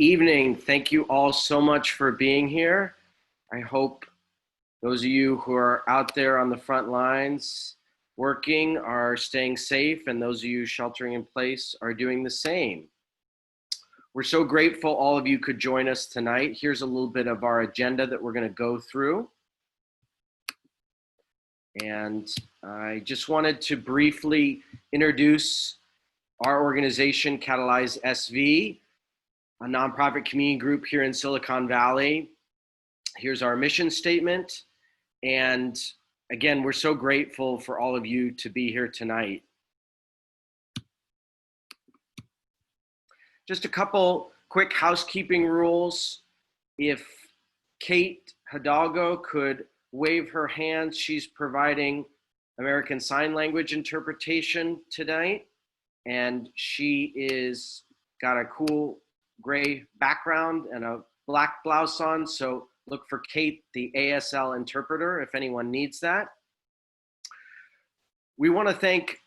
evening. Thank you all so much for being here. I hope those of you who are out there on the front lines working are staying safe, and those of you sheltering in place are doing the same. We're so grateful all of you could join us tonight. Here's a little bit of our agenda that we're going to go through. And I just wanted to briefly introduce our organization, Catalyze SV, a nonprofit community group here in Silicon Valley. Here's our mission statement. And again, we're so grateful for all of you to be here tonight. Just a couple quick housekeeping rules. If Kate Hidalgo could wave her hand, she's providing American Sign Language interpretation tonight. And she is got a cool gray background and a black blouse on. So look for Kate, the ASL interpreter, if anyone needs that. We want to thank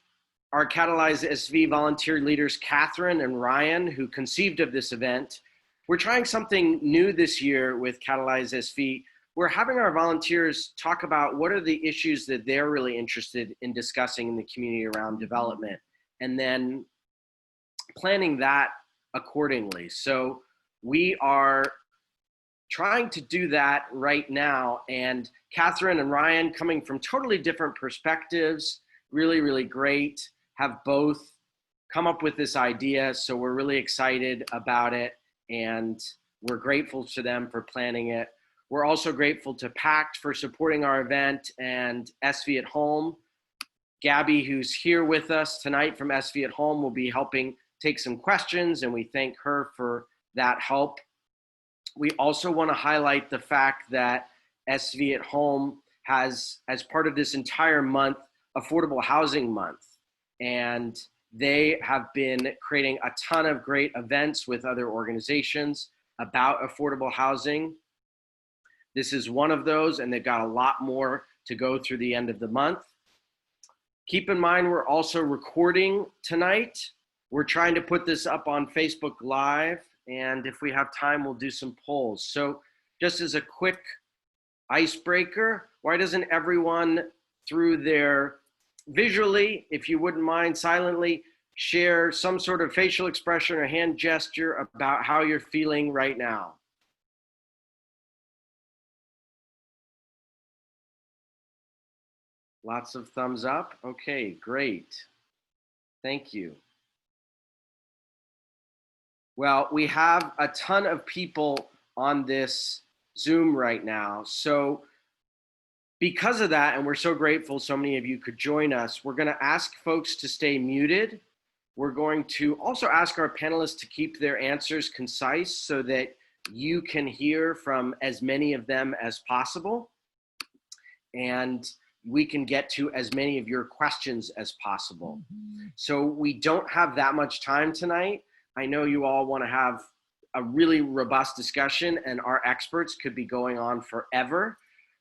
our Catalyze SV volunteer leaders, Catherine and Ryan, who conceived of this event. We're trying something new this year with Catalyze SV. We're having our volunteers talk about what are the issues that they're really interested in discussing in the community around development, and then planning that accordingly. So we are trying to do that right now, and Catherine and Ryan, coming from totally different perspectives, really, really great, have both come up with this idea. So we're really excited about it, and we're grateful to them for planning it. We're also grateful to PACT for supporting our event, and SV at Home. Gabby, who's here with us tonight from SV at Home, will be helping take some questions, and we thank her for that help. We also want to highlight the fact that SV at Home has, as part of this entire month, Affordable Housing Month. And they have been creating a ton of great events with other organizations about affordable housing. This is one of those, and they've got a lot more to go through the end of the month. Keep in mind, we're also recording tonight. We're trying to put this up on Facebook Live, and if we have time, we'll do some polls. So just as a quick icebreaker, why doesn't everyone through their visually, if you wouldn't mind silently, share some sort of facial expression or hand gesture about how you're feeling right now? Lots of thumbs up. Okay, great. Thank you. Well, we have a ton of people on this Zoom right now. So because of that, and we're so grateful so many of you could join us, we're going to ask folks to stay muted. We're going to also ask our panelists to keep their answers concise so that you can hear from as many of them as possible, and we can get to as many of your questions as possible. So we don't have that much time tonight. I know you all want to have a really robust discussion, and our experts could be going on forever.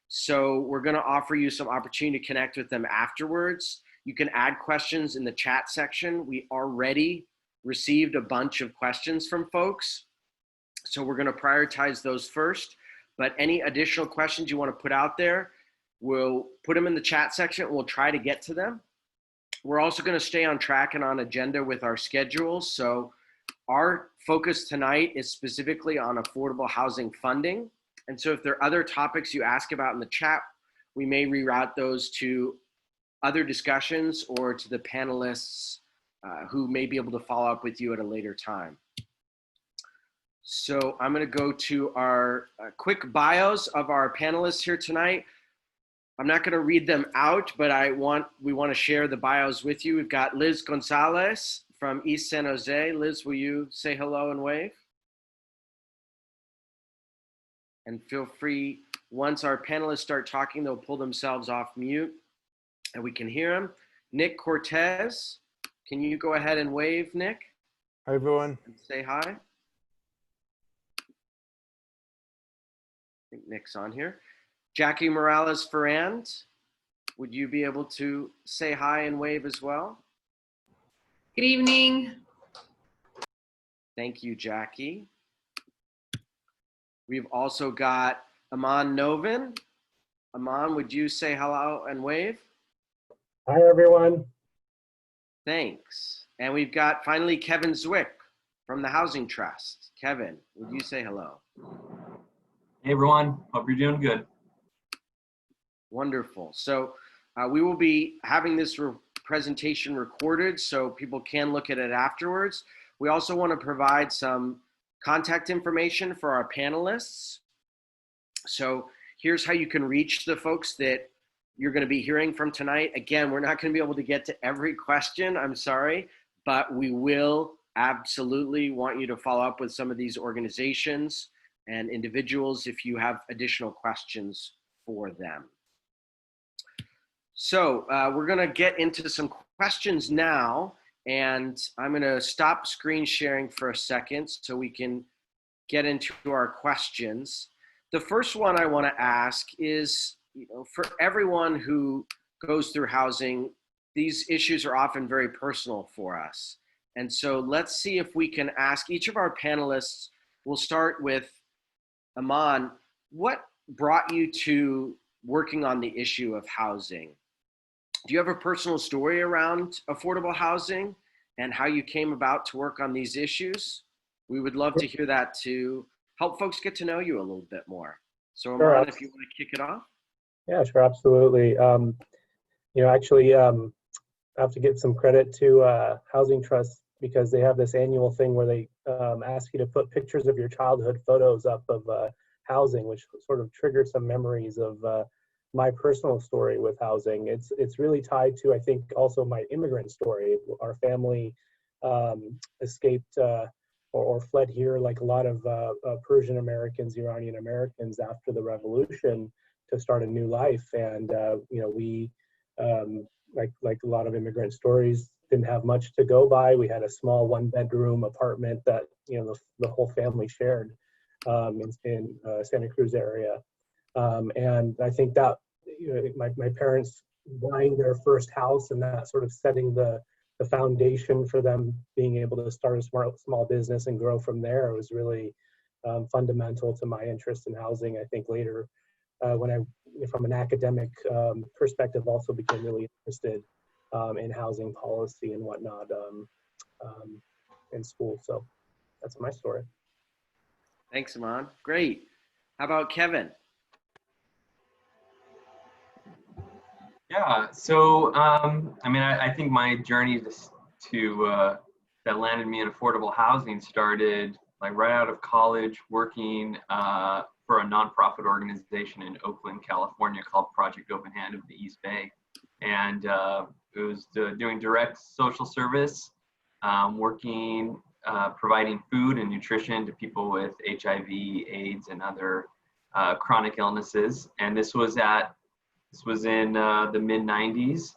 So we're going to offer you some opportunity to connect with them afterwards. You can add questions in the chat section. We already received a bunch of questions from folks, so we're going to prioritize those first. But any additional questions you want to put out there, we'll put them in the chat section. We'll try to get to them. We're also going to stay on track and on agenda with our schedules. So our focus tonight is specifically on affordable housing funding. And so if there are other topics you ask about in the chat, we may reroute those to other discussions or to the panelists who may be able to follow up with you at a later time. So I'm going to go to our quick bios of our panelists here tonight. I'm not going to read them out, but we want to share the bios with you. We've got Liz Gonzalez from East San Jose. Liz, will you say hello and wave? And feel free, once our panelists start talking, they'll pull themselves off mute and we can hear them. Nick Cortez, can you go ahead and wave, Nick? Hi, everyone. And say hi. I think Nick's on here. Jacky Morales-Ferrand, would you be able to say hi and wave as well? Good evening. Thank you, Jacky. We've also got Iman Novin. Iman, would you say hello and wave? Hi, everyone. Thanks. And we've got finally Kevin Zwick from the Housing Trust. Kevin, would you say hello? Hey, everyone. Hope you're doing good. Wonderful. So we will be having this presentation recorded so people can look at it afterwards. We also want to provide some contact information for our panelists. So here's how you can reach the folks that you're going to be hearing from tonight. Again, we're not going to be able to get to every question, I'm sorry, but we will absolutely want you to follow up with some of these organizations and individuals if you have additional questions for them. So we're going to get into some questions now, and I'm going to stop screen sharing for a second so we can get into our questions. The first one I want to ask is, for everyone who goes through housing, these issues are often very personal for us. And so let's see if we can ask each of our panelists. We'll start with Iman. What brought you to working on the issue of housing? Do you have a personal story around affordable housing and how you came about to work on these issues? We would love to hear that to help folks get to know you a little bit more. So Iman, if you want to kick it off. Yeah, sure, absolutely. Actually, I have to give some credit to Housing Trust because they have this annual thing where they ask you to put pictures of your childhood photos up of housing, which sort of triggers some memories of my personal story with housing. It's really tied to, I think, also my immigrant story. Our family escaped or fled here like a lot of Persian Americans, Iranian Americans after the revolution to start a new life. And, we, like a lot of immigrant stories, didn't have much to go by. We had a small 1-bedroom apartment that, the whole family shared in Santa Cruz area. And I think that, my parents buying their first house and that sort of setting the foundation for them being able to start a small business and grow from there was really fundamental to my interest in housing. I think later, when from an academic perspective, also became really interested in housing policy and whatnot in school. So that's my story. Thanks, Iman. Great. How about Kevin? Yeah, so I think my journey that landed me in affordable housing started like right out of college, working for a nonprofit organization in Oakland, California called Project Open Hand of the East Bay. And it was doing direct social service, working, providing food and nutrition to people with HIV, AIDS, and other chronic illnesses. And this was in the mid-90s,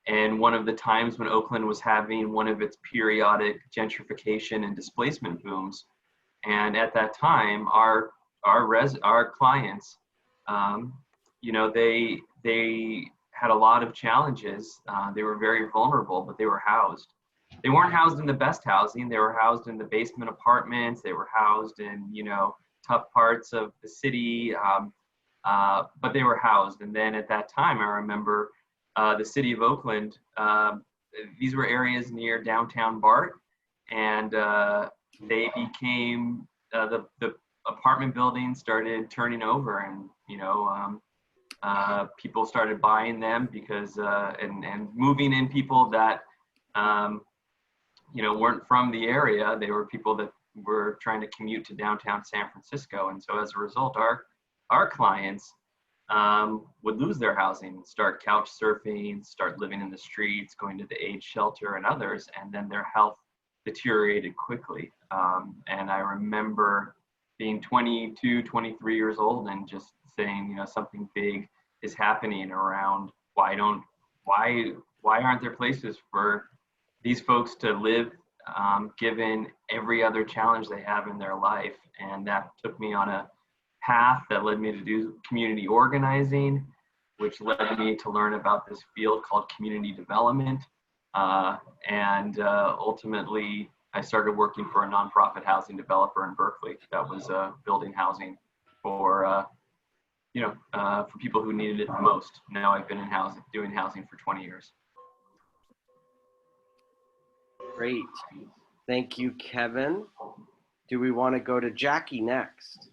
and one of the times when Oakland was having one of its periodic gentrification and displacement booms. And at that time, our clients, they had a lot of challenges. They were very vulnerable, but they were housed. They weren't housed in the best housing. They were housed in the basement apartments. They were housed in, tough parts of the city. But they were housed. And then at that time, I remember the city of Oakland, these were areas near downtown BART, and they became, the apartment buildings started turning over, and, people started buying them because, and moving in people that, weren't from the area. They were people that were trying to commute to downtown San Francisco. And so as a result, our clients would lose their housing, start couch surfing, start living in the streets, going to the AIDS shelter and others, and then their health deteriorated quickly. And I remember being 22, 23 years old and just saying, something big is happening around why aren't there places for these folks to live, given every other challenge they have in their life. And that took me on a path that led me to do community organizing, which led me to learn about this field called community development. And ultimately, I started working for a nonprofit housing developer in Berkeley that was building housing for for people who needed it the most. Now I've been in housing, doing housing for 20 years. Great. Thank you, Kevin. Do we want to go to Jacky next?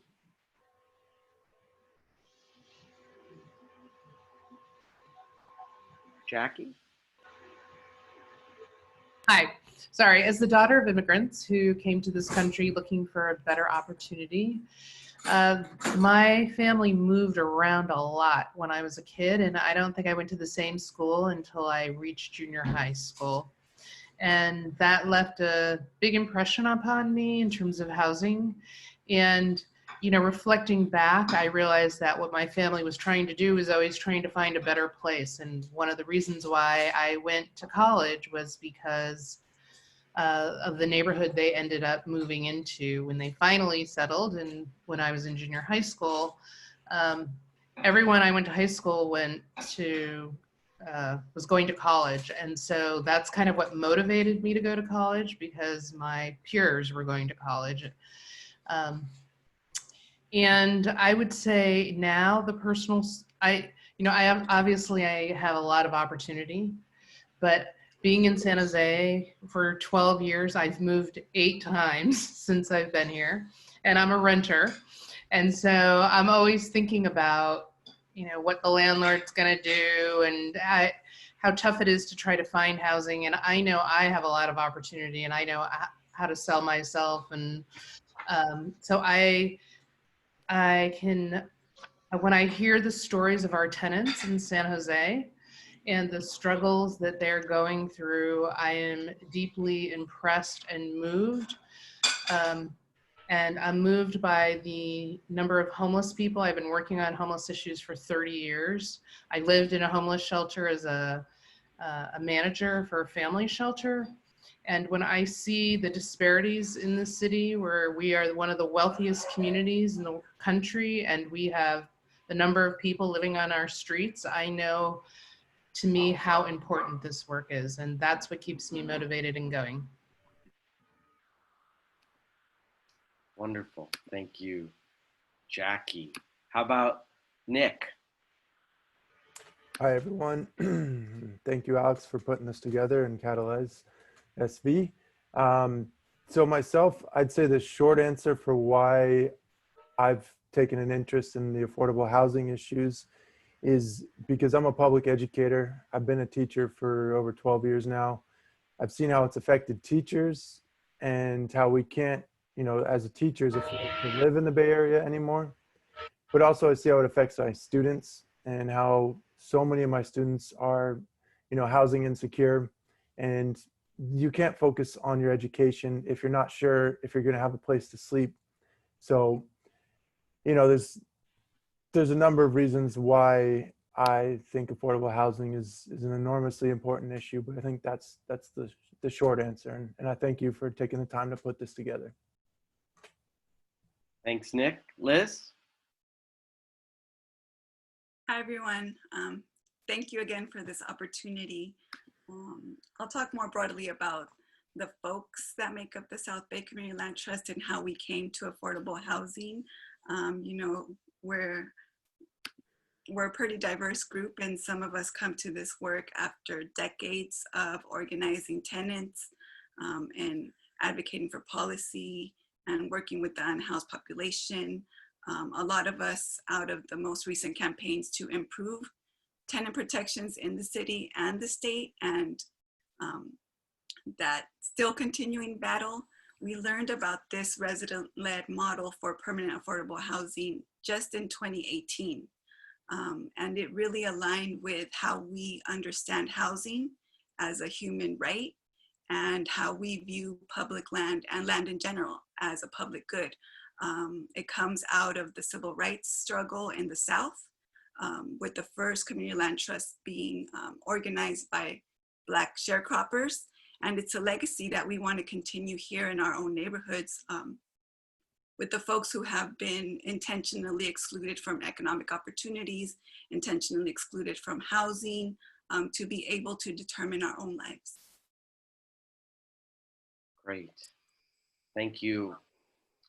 Jacky? Hi. Sorry, as the daughter of immigrants who came to this country looking for a better opportunity, my family moved around a lot when I was a kid, and I don't think I went to the same school until I reached junior high school. And that left a big impression upon me in terms of housing. And, reflecting back, I realized that what my family was trying to do was always trying to find a better place. And one of the reasons why I went to college was because of the neighborhood they ended up moving into when they finally settled. And when I was in junior high school, everyone I went to high school was going to college. And so that's kind of what motivated me to go to college, because my peers were going to college. And I would say now I have a lot of opportunity, but being in San Jose for 12 years, I've moved 8 times since I've been here, and I'm a renter. And so I'm always thinking about, what the landlord's gonna do and how tough it is to try to find housing. And I know I have a lot of opportunity, and I know how to sell myself. And so when I hear the stories of our tenants in San Jose and the struggles that they're going through, I am deeply impressed and moved. And I'm moved by the number of homeless people. I've been working on homeless issues for 30 years. I lived in a homeless shelter as a manager for a family shelter. And when I see the disparities in the city, where we are one of the wealthiest communities in the country, and we have the number of people living on our streets, I know, to me, how important this work is. And that's what keeps me motivated and going. Wonderful. Thank you, Jacky. How about Nick? Hi, everyone. Thank you, Alex, for putting this together and Catalyze SV. So myself, I'd say the short answer for why I've taken an interest in the affordable housing issues is because I'm a public educator. I've been a teacher for over 12 years now. I've seen how it's affected teachers and how we can't, as a teachers, afford to live in the Bay Area anymore. But also I see how it affects my students and how so many of my students are, housing insecure, and you can't focus on your education if you're not sure if you're going to have a place to sleep. So, there's a number of reasons why I think affordable housing is an enormously important issue, but I think that's the short answer. And I thank you for taking the time to put this together. Thanks, Nick. Liz? Hi, everyone. Thank you again for this opportunity. I'll talk more broadly about the folks that make up the South Bay Community Land Trust and how we came to affordable housing. We're a pretty diverse group, and some of us come to this work after decades of organizing tenants and advocating for policy and working with the unhoused population. A lot of us out of the most recent campaigns to improve tenant protections in the city and the state, and that still continuing battle. We learned about this resident-led model for permanent affordable housing just in 2018. And it really aligned with how we understand housing as a human right and how we view public land and land in general as a public good. It comes out of the civil rights struggle in the South, with the first community land trust being organized by Black sharecroppers. And it's a legacy that we want to continue here in our own neighborhoods, with the folks who have been intentionally excluded from economic opportunities, intentionally excluded from housing, to be able to determine our own lives. Great. Thank you,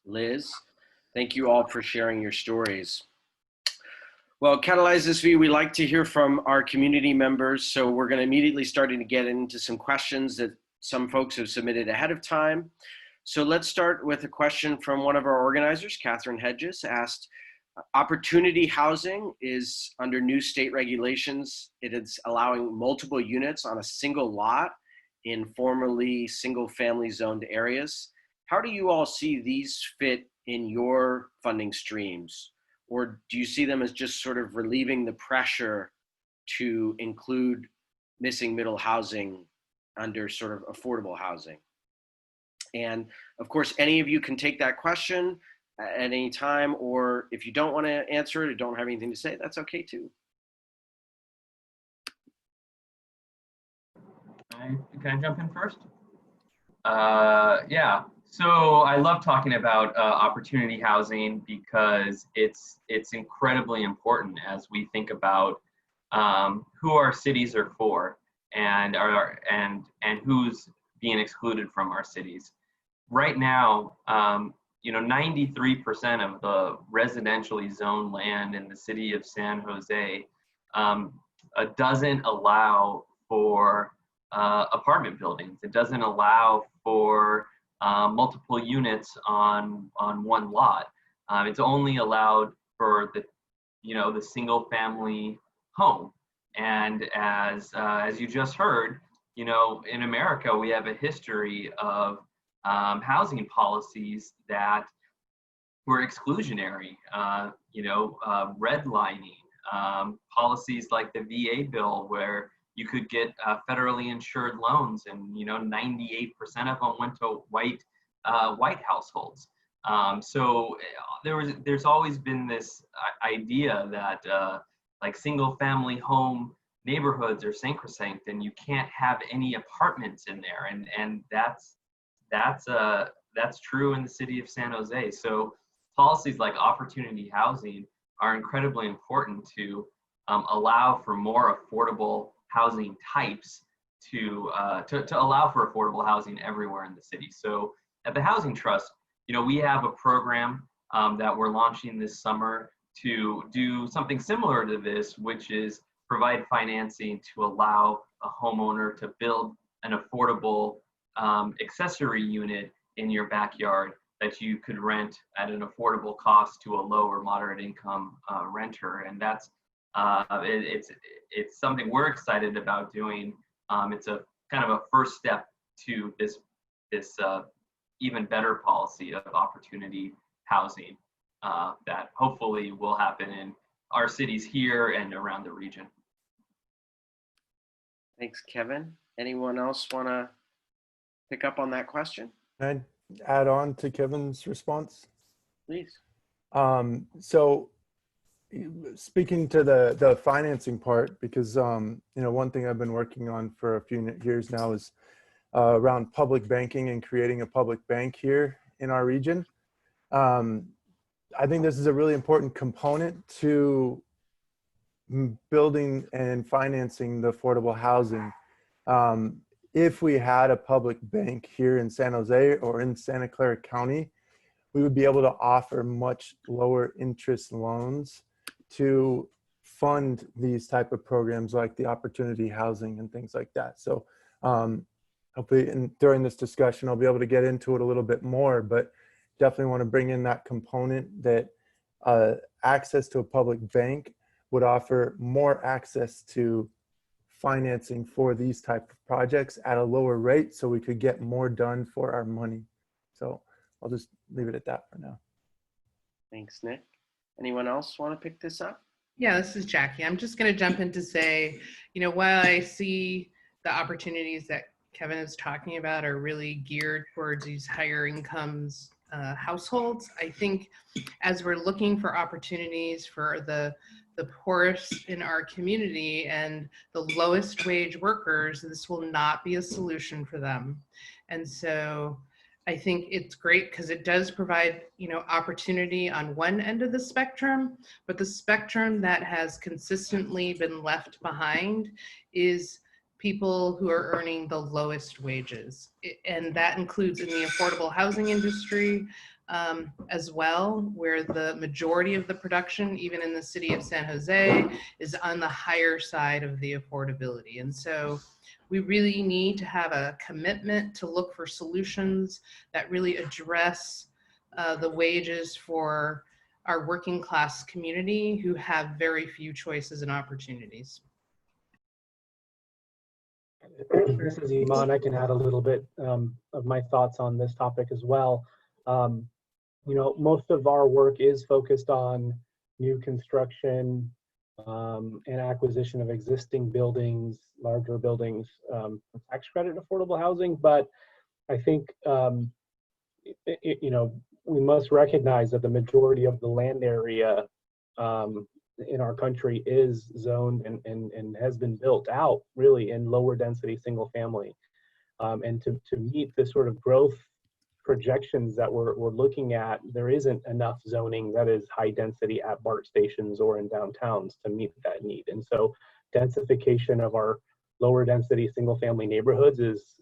Liz. Thank you all for sharing your stories. Well, Catalyze SV, we like to hear from our community members, so we're going to immediately start to get into some questions that some folks have submitted ahead of time. So let's start with a question from one of our organizers, Catherine Hedges, asked, opportunity housing is under new state regulations. It is allowing multiple units on a single lot in formerly single family zoned areas. How do you all see these fit in your funding streams? Or do you see them as just sort of relieving the pressure to include missing middle housing under sort of affordable housing? And of course, any of you can take that question at any time, or if you don't want to answer it or don't have anything to say, that's okay too. Can I jump in first? Yeah, so I love talking about opportunity housing because it's incredibly important as we think about who our cities are for and who's being excluded from our cities. Right now, 93% of the residentially zoned land in the city of San Jose doesn't allow for apartment buildings. It doesn't allow for multiple units on one lot. It's only allowed for the single family home. And as you just heard, in America we have a history of housing policies that were exclusionary. Redlining, policies like the VA bill where you could get federally insured loans, and 98% of them went to white households. So there's always been this idea that like single family home neighborhoods are sacrosanct, and you can't have any apartments in there, and that's true in the city of San Jose. So policies like opportunity housing are incredibly important to allow for more affordable housing types, to allow for affordable housing everywhere in the city. So at the Housing Trust, we have a program that we're launching this summer to do something similar to this, which is provide financing to allow a homeowner to build an affordable accessory unit in your backyard that you could rent at an affordable cost to a low or moderate income renter. And that's it's something we're excited about doing. It's a kind of a first step to this even better policy of opportunity housing that hopefully will happen in our cities here and around the region. Thanks, Kevin. Anyone else want to pick up on that question? Can I add on to Kevin's response? Please. So speaking to the financing part, because one thing I've been working on for a few years now is around public banking and creating a public bank here in our region. I think this is a really important component to building and financing the affordable housing. If we had a public bank here in San Jose or in Santa Clara County, we would be able to offer much lower interest loans to fund these type of programs like the opportunity housing and things like that. So hopefully during this discussion, I'll be able to get into it a little bit more, but definitely want to bring in that component that access to a public bank would offer more access to financing for these type of projects at a lower rate so we could get more done for our money. So I'll just leave it at that for now. Thanks, Nick. Anyone else want to pick this up? Yeah, this is Jacky. I'm just going to jump in to say, while I see the opportunities that Kevin is talking about are really geared towards these higher incomes households, I think as we're looking for opportunities for the poorest in our community and the lowest wage workers, this will not be a solution for them. And so I think it's great because it does provide, opportunity on one end of the spectrum, but the spectrum that has consistently been left behind is people who are earning the lowest wages. And that includes in the affordable housing industry, as well, where the majority of the production, even in the city of San Jose, is on the higher side of the affordability. And so we really need to have a commitment to look for solutions that really address the wages for our working class community who have very few choices and opportunities. This is Iman. I can add a little bit of my thoughts on this topic as well. You know, most of our work is focused on new construction and acquisition of existing buildings, larger buildings, tax credit affordable housing. But I think, you know, we must recognize that the majority of the land area in our country is zoned and has been built out really in lower density single family. And to meet the sort of growth projections that we're looking at, there isn't enough zoning that is high density at BART stations or in downtowns to meet that need. And so densification of our lower density single family neighborhoods is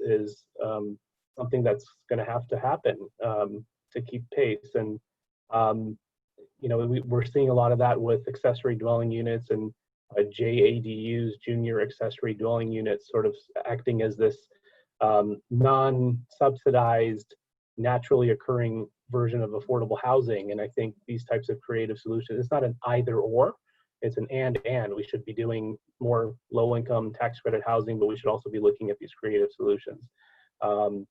something that's going to have to happen to keep pace. And you know, we're seeing a lot of that with accessory dwelling units and JADUs, junior accessory dwelling units, sort of acting as this non-subsidized, naturally occurring version of affordable housing. And I think these types of creative solutions, it's not an either or, it's an and. We should be doing more low-income tax credit housing, but we should also be looking at these creative solutions. I've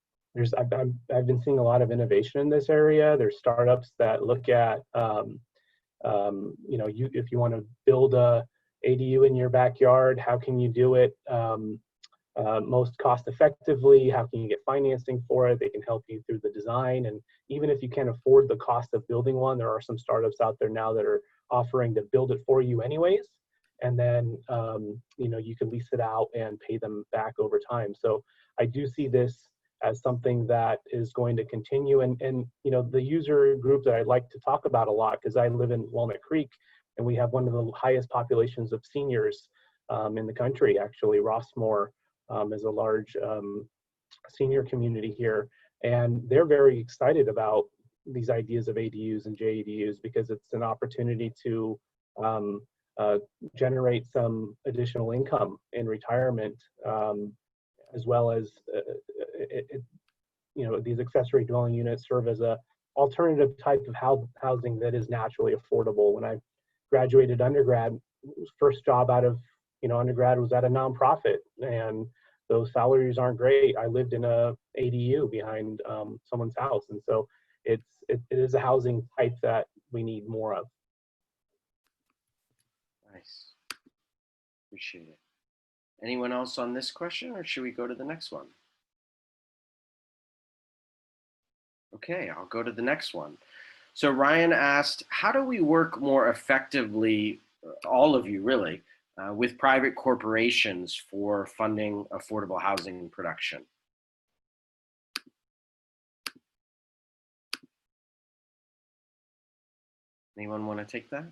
been seeing a lot of innovation in this area. There's startups that look at, you know, if you want to build a ADU in your backyard, how can you do it most cost effectively? How can you get financing for it? They can help you through the design. And even if you can't afford the cost of building one, there are some startups out there now that are offering to build it for you anyways. And then, you know, you can lease it out and pay them back over time. So I do see this as something that is going to continue. And you know, the user group that I'd like to talk about a lot, because I live in Walnut Creek and we have one of the highest populations of seniors in the country. Actually, Rossmore is a large senior community here, and they're very excited about these ideas of ADUs and JADUs because it's an opportunity to generate some additional income in retirement, as well as you know, these accessory dwelling units serve as a alternative type of housing that is naturally affordable. When I graduated undergrad, first job out of, you know, undergrad was at a nonprofit, and those salaries aren't great. I lived in a ADU behind someone's house, and so it is a housing type that we need more of. Nice. Appreciate it. Anyone else on this question, or should we go to the next one? Okay, I'll go to the next one. So Ryan asked, how do we work more effectively, all of you really, with private corporations for funding affordable housing production? Anyone want to take that?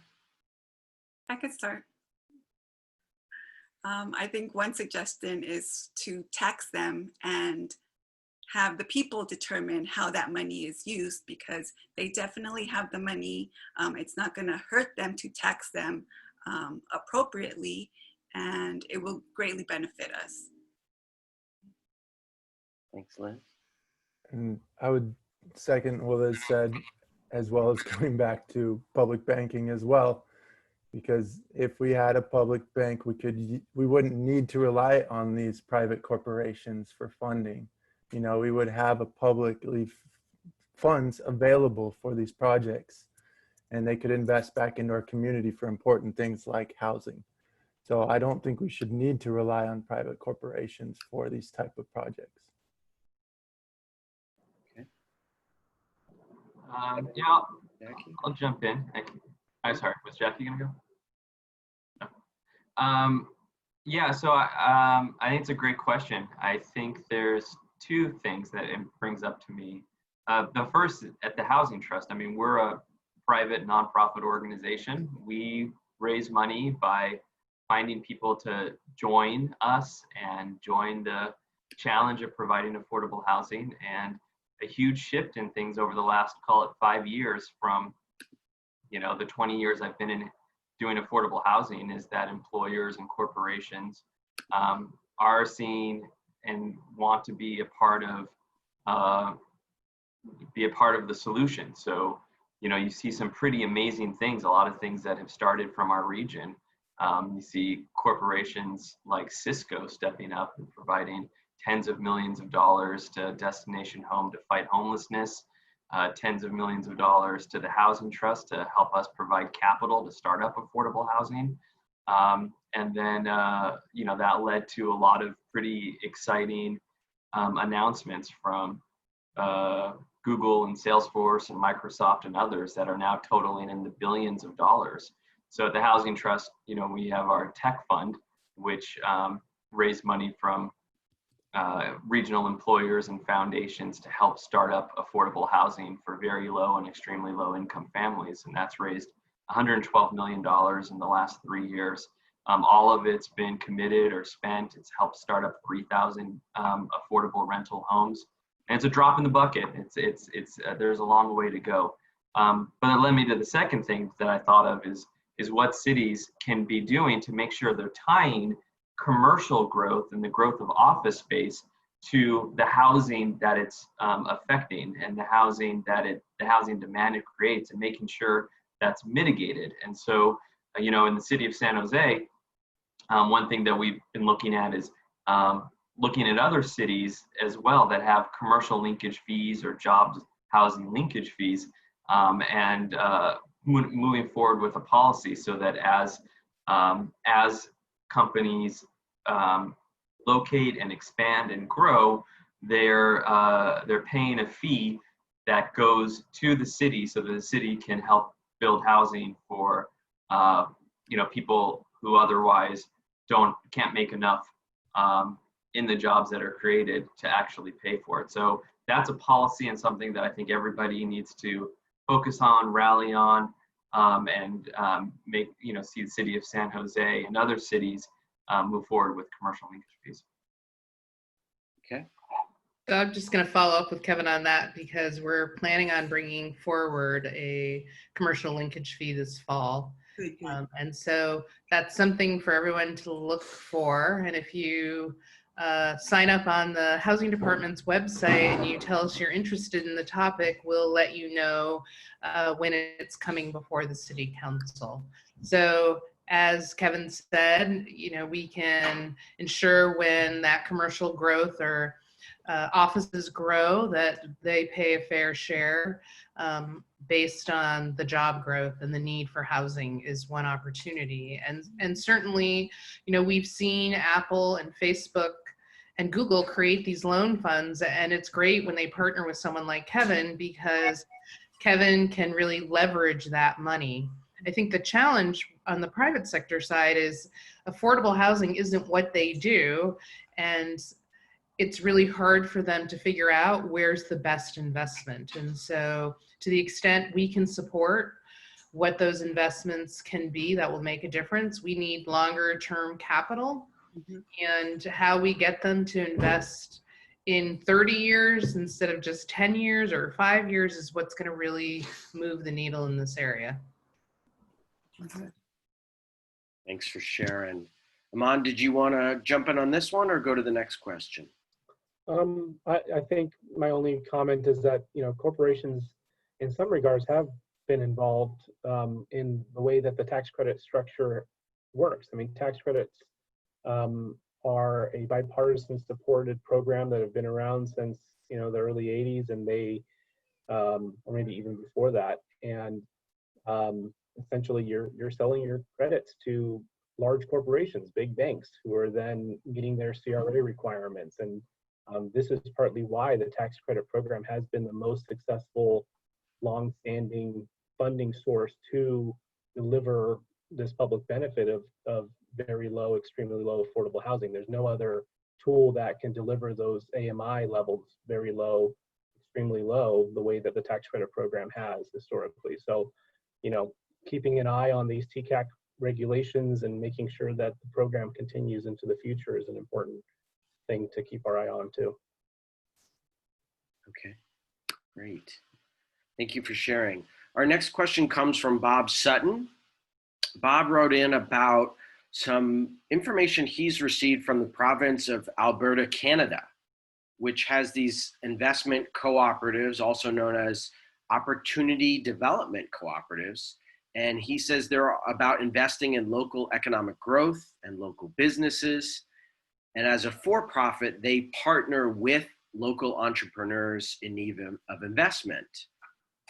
I could start. I think one suggestion is to tax them and have the people determine how that money is used, because they definitely have the money. It's not going to hurt them to tax them appropriately, and it will greatly benefit us. Thanks, Liz. And I would second what Liz said, as well as going back to public banking as well, because if we had a public bank, we wouldn't need to rely on these private corporations for funding. You know, we would have a publicly funds available for these projects, and they could invest back into our community for important things like housing. So I don't think we should need to rely on private corporations for these type of projects. Okay. Yeah, Jacky? I'll jump in. I'm sorry, was Jacky gonna go? No. Yeah, so I think it's a great question. I think there's two things that it brings up to me. The first, at the Housing Trust, I mean, we're a private nonprofit organization. We raise money by finding people to join us and join the challenge of providing affordable housing. And a huge shift in things over the last, call it 5 years from, you know, the 20 years I've been in doing affordable housing, is that employers and corporations are seeing and want to be a part of the solution. So, you know, you see some pretty amazing things, a lot of things that have started from our region. You see corporations like Cisco stepping up and providing tens of millions of dollars to Destination Home to fight homelessness, tens of millions of dollars to the Housing Trust to help us provide capital to start up affordable housing. And then, you know, that led to a lot of pretty exciting announcements from Google and Salesforce and Microsoft and others that are now totaling in the billions of dollars. So at the Housing Trust, you know, we have our tech fund, which raised money from regional employers and foundations to help start up affordable housing for very low and extremely low income families. And that's raised $112 million in the last 3 years. All of it's been committed or spent. It's helped start up 3,000 affordable rental homes. And it's a drop in the bucket. There's a long way to go. But it led me to the second thing that I thought of is what cities can be doing to make sure they're tying commercial growth and the growth of office space to the housing that it's affecting and the housing demand it creates, and making sure that's mitigated. And so, you know, in the city of San Jose, one thing that we've been looking at is looking at other cities as well that have commercial linkage fees or job housing linkage fees, and moving forward with a policy so that as companies locate and expand and grow, they're paying a fee that goes to the city so that the city can help build housing for you know, people who otherwise can't make enough in the jobs that are created to actually pay for it. So that's a policy and something that I think everybody needs to focus on, rally on, and make, you know, see the city of San Jose and other cities move forward with commercial linkage fees. Okay. So I'm just going to follow up with Kevin on that, because we're planning on bringing forward a commercial linkage fee this fall. And so that's something for everyone to look for. And if you sign up on the Housing Department's website and you tell us you're interested in the topic, we'll let you know when it's coming before the City Council. So as Kevin said, you know, we can ensure when that commercial growth or offices grow that they pay a fair share based on the job growth, and the need for housing is one opportunity. And certainly, you know, we've seen Apple and Facebook and Google create these loan funds, and it's great when they partner with someone like Kevin, because Kevin can really leverage that money. I think the challenge on the private sector side is affordable housing isn't what they do, and it's really hard for them to figure out where's the best investment. And so to the extent we can support what those investments can be that will make a difference, we need longer term capital. And how we get them to invest in 30 years instead of just 10 years or 5 years is what's going to really move the needle in this area. Thanks for sharing. Iman, did you want to jump in on this one or go to the next question? I think my only comment is that, you know, corporations in some regards have been involved in the way that the tax credit structure works. I mean, tax credits are a bipartisan supported program that have been around since, you know, the early 80s, and they, or maybe even before that. And essentially you're selling your credits to large corporations, big banks, who are then getting their CRA requirements. And this is partly why the tax credit program has been the most successful, long-standing funding source to deliver this public benefit of very low, extremely low affordable housing. There's no other tool that can deliver those AMI levels, very low, extremely low, the way that the tax credit program has historically. So, you know, keeping an eye on these TCAC regulations and making sure that the program continues into the future is an important thing to keep our eye on too. Okay. Great. Thank you for sharing. Our next question comes from Bob Sutton. Bob wrote in about some information he's received from the province of Alberta, Canada, which has these investment cooperatives, also known as opportunity development cooperatives. And he says they're about investing in local economic growth and local businesses. And as a for-profit, they partner with local entrepreneurs in need of investment.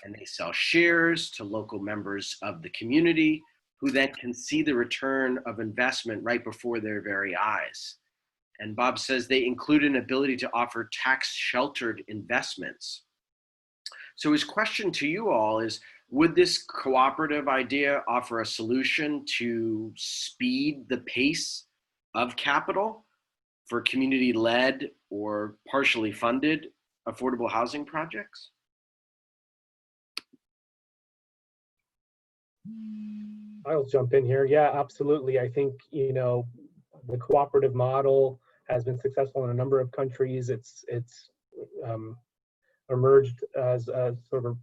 And they sell shares to local members of the community who then can see the return of investment right before their very eyes. And Bob says they include an ability to offer tax-sheltered investments. So his question to you all is, would this cooperative idea offer a solution to speed the pace of capital for community-led or partially funded affordable housing projects? I'll jump in here. Yeah, absolutely. I think, the cooperative model has been successful in a number of countries. It's emerged as a sort of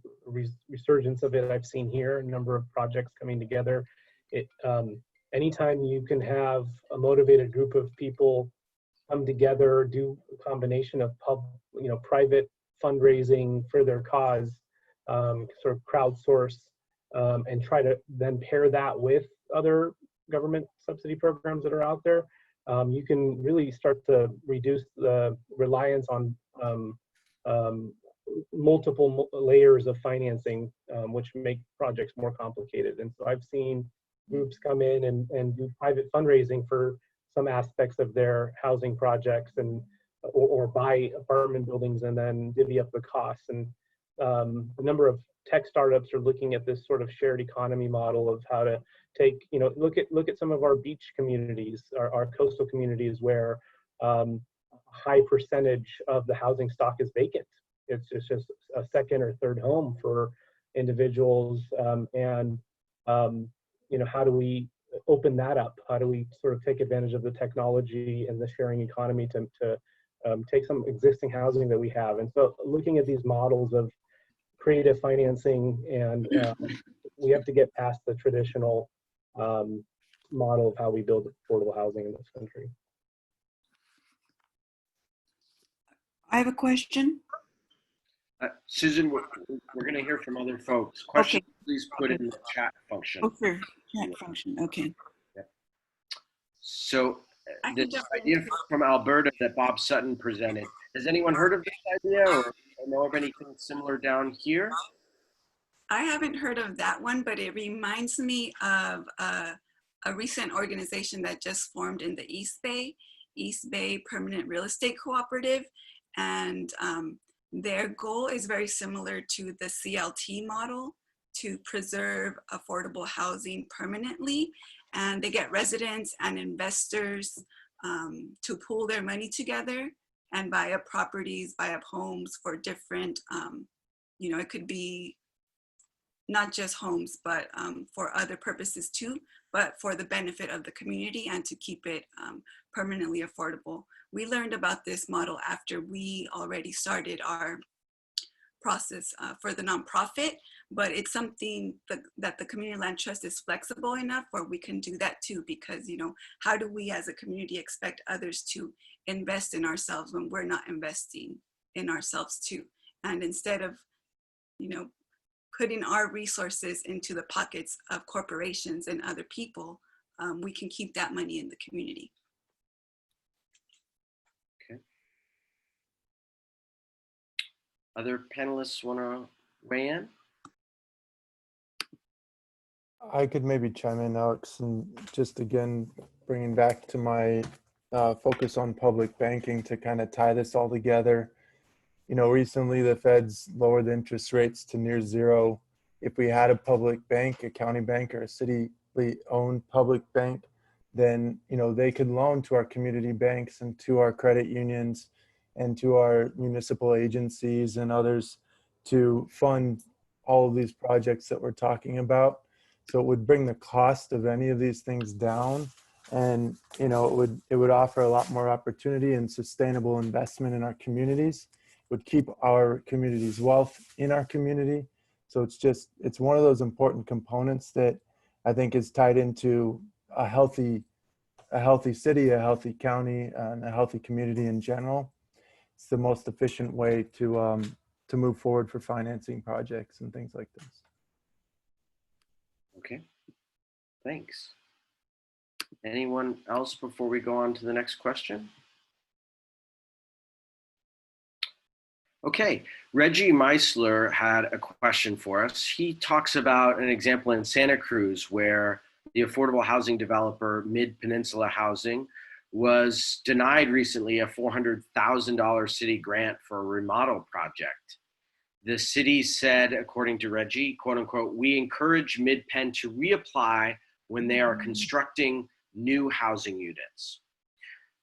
resurgence of it. I've seen here a number of projects coming together. Anytime you can have a motivated group of people come together, do a combination of private fundraising for their cause, sort of crowdsource, and try to then pair that with other government subsidy programs that are out there, you can really start to reduce the reliance on multiple layers of financing, which make projects more complicated. And so I've seen groups come in and do private fundraising for some aspects of their housing projects, and or buy apartment buildings and then divvy up the costs. And a number of tech startups are looking at this sort of shared economy model of how to take, look at some of our beach communities, our coastal communities, where a high percentage of the housing stock is vacant. It's just a second or third home for individuals. How do we open that up? How do we sort of take advantage of the technology and the sharing economy to take some existing housing that we have? And so looking at these models of creative financing, and we have to get past the traditional model of how we build affordable housing in this country. I have a question. Susan, we're going to hear from other folks. Questions, Okay. Please put in the chat function. Oh, sure. Chat function. Okay. So I can this jump in. idea from Alberta that Bob Sutton presented, has anyone heard of this idea or know of anything similar down here? I haven't heard of that one, but it reminds me of a recent organization that just formed in the East Bay Permanent Real Estate Cooperative. And their goal is very similar to the CLT model, to preserve affordable housing permanently. And they get residents and investors to pool their money together and buy up properties, buy up homes for different, it could be not just homes, but for other purposes too, but for the benefit of the community and to keep it permanently affordable. We learned about this model after we already started our process for the nonprofit, but it's something that the Community Land Trust is flexible enough where we can do that too, because, how do we as a community expect others to invest in ourselves when we're not investing in ourselves too? And instead of, putting our resources into the pockets of corporations and other people, we can keep that money in the community. Okay. Other panelists want to weigh in? I could maybe chime in, Alex, and just again, bringing back to my focus on public banking to kind of tie this all together. Recently the Feds lowered the interest rates to near zero. If we had a public bank, a county bank, or a city owned public bank, then, they could loan to our community banks and to our credit unions and to our municipal agencies and others to fund all of these projects that we're talking about. So it would bring the cost of any of these things down, and it would offer a lot more opportunity and sustainable investment in our communities. would keep our community's wealth in our community. So it's one of those important components that I think is tied into a healthy city, a healthy county, and a healthy community in general. It's the most efficient way to move forward for financing projects and things like this. Okay, thanks. Anyone else before we go on to the next question? Okay, Reggie Meisler had a question for us. He talks about an example in Santa Cruz where the affordable housing developer Mid-Peninsula Housing was denied recently a $400,000 city grant for a remodel project. The city said, according to Reggie, quote unquote, "We encourage Mid-Pen to reapply when they are constructing new housing units."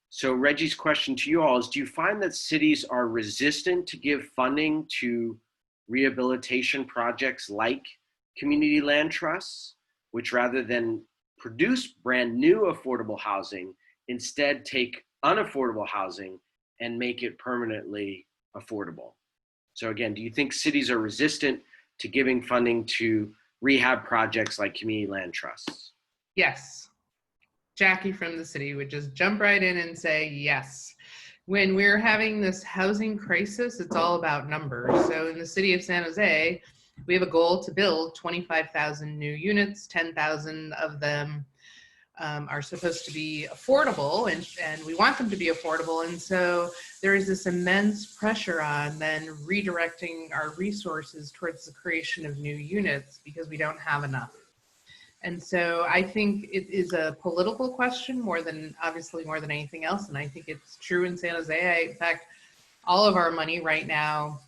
So Reggie's question to you all is, do you find that cities are resistant to give funding to rehabilitation projects like community land trusts, which rather than produce brand new affordable housing, instead take unaffordable housing and make it permanently affordable? So again, do you think cities are resistant to giving funding to rehab projects like community land trusts? Yes. Jacky from the city would just jump right in and say yes. When we're having this housing crisis, it's all about numbers. So in the city of San Jose, we have a goal to build 25,000 new units. 10,000 of them are supposed to be affordable, and we want them to be affordable. And so there is this immense pressure on then redirecting our resources towards the creation of new units because we don't have enough. And so I think it is a political question more than anything else. And I think it's true in San Jose. In fact, all of our money right now,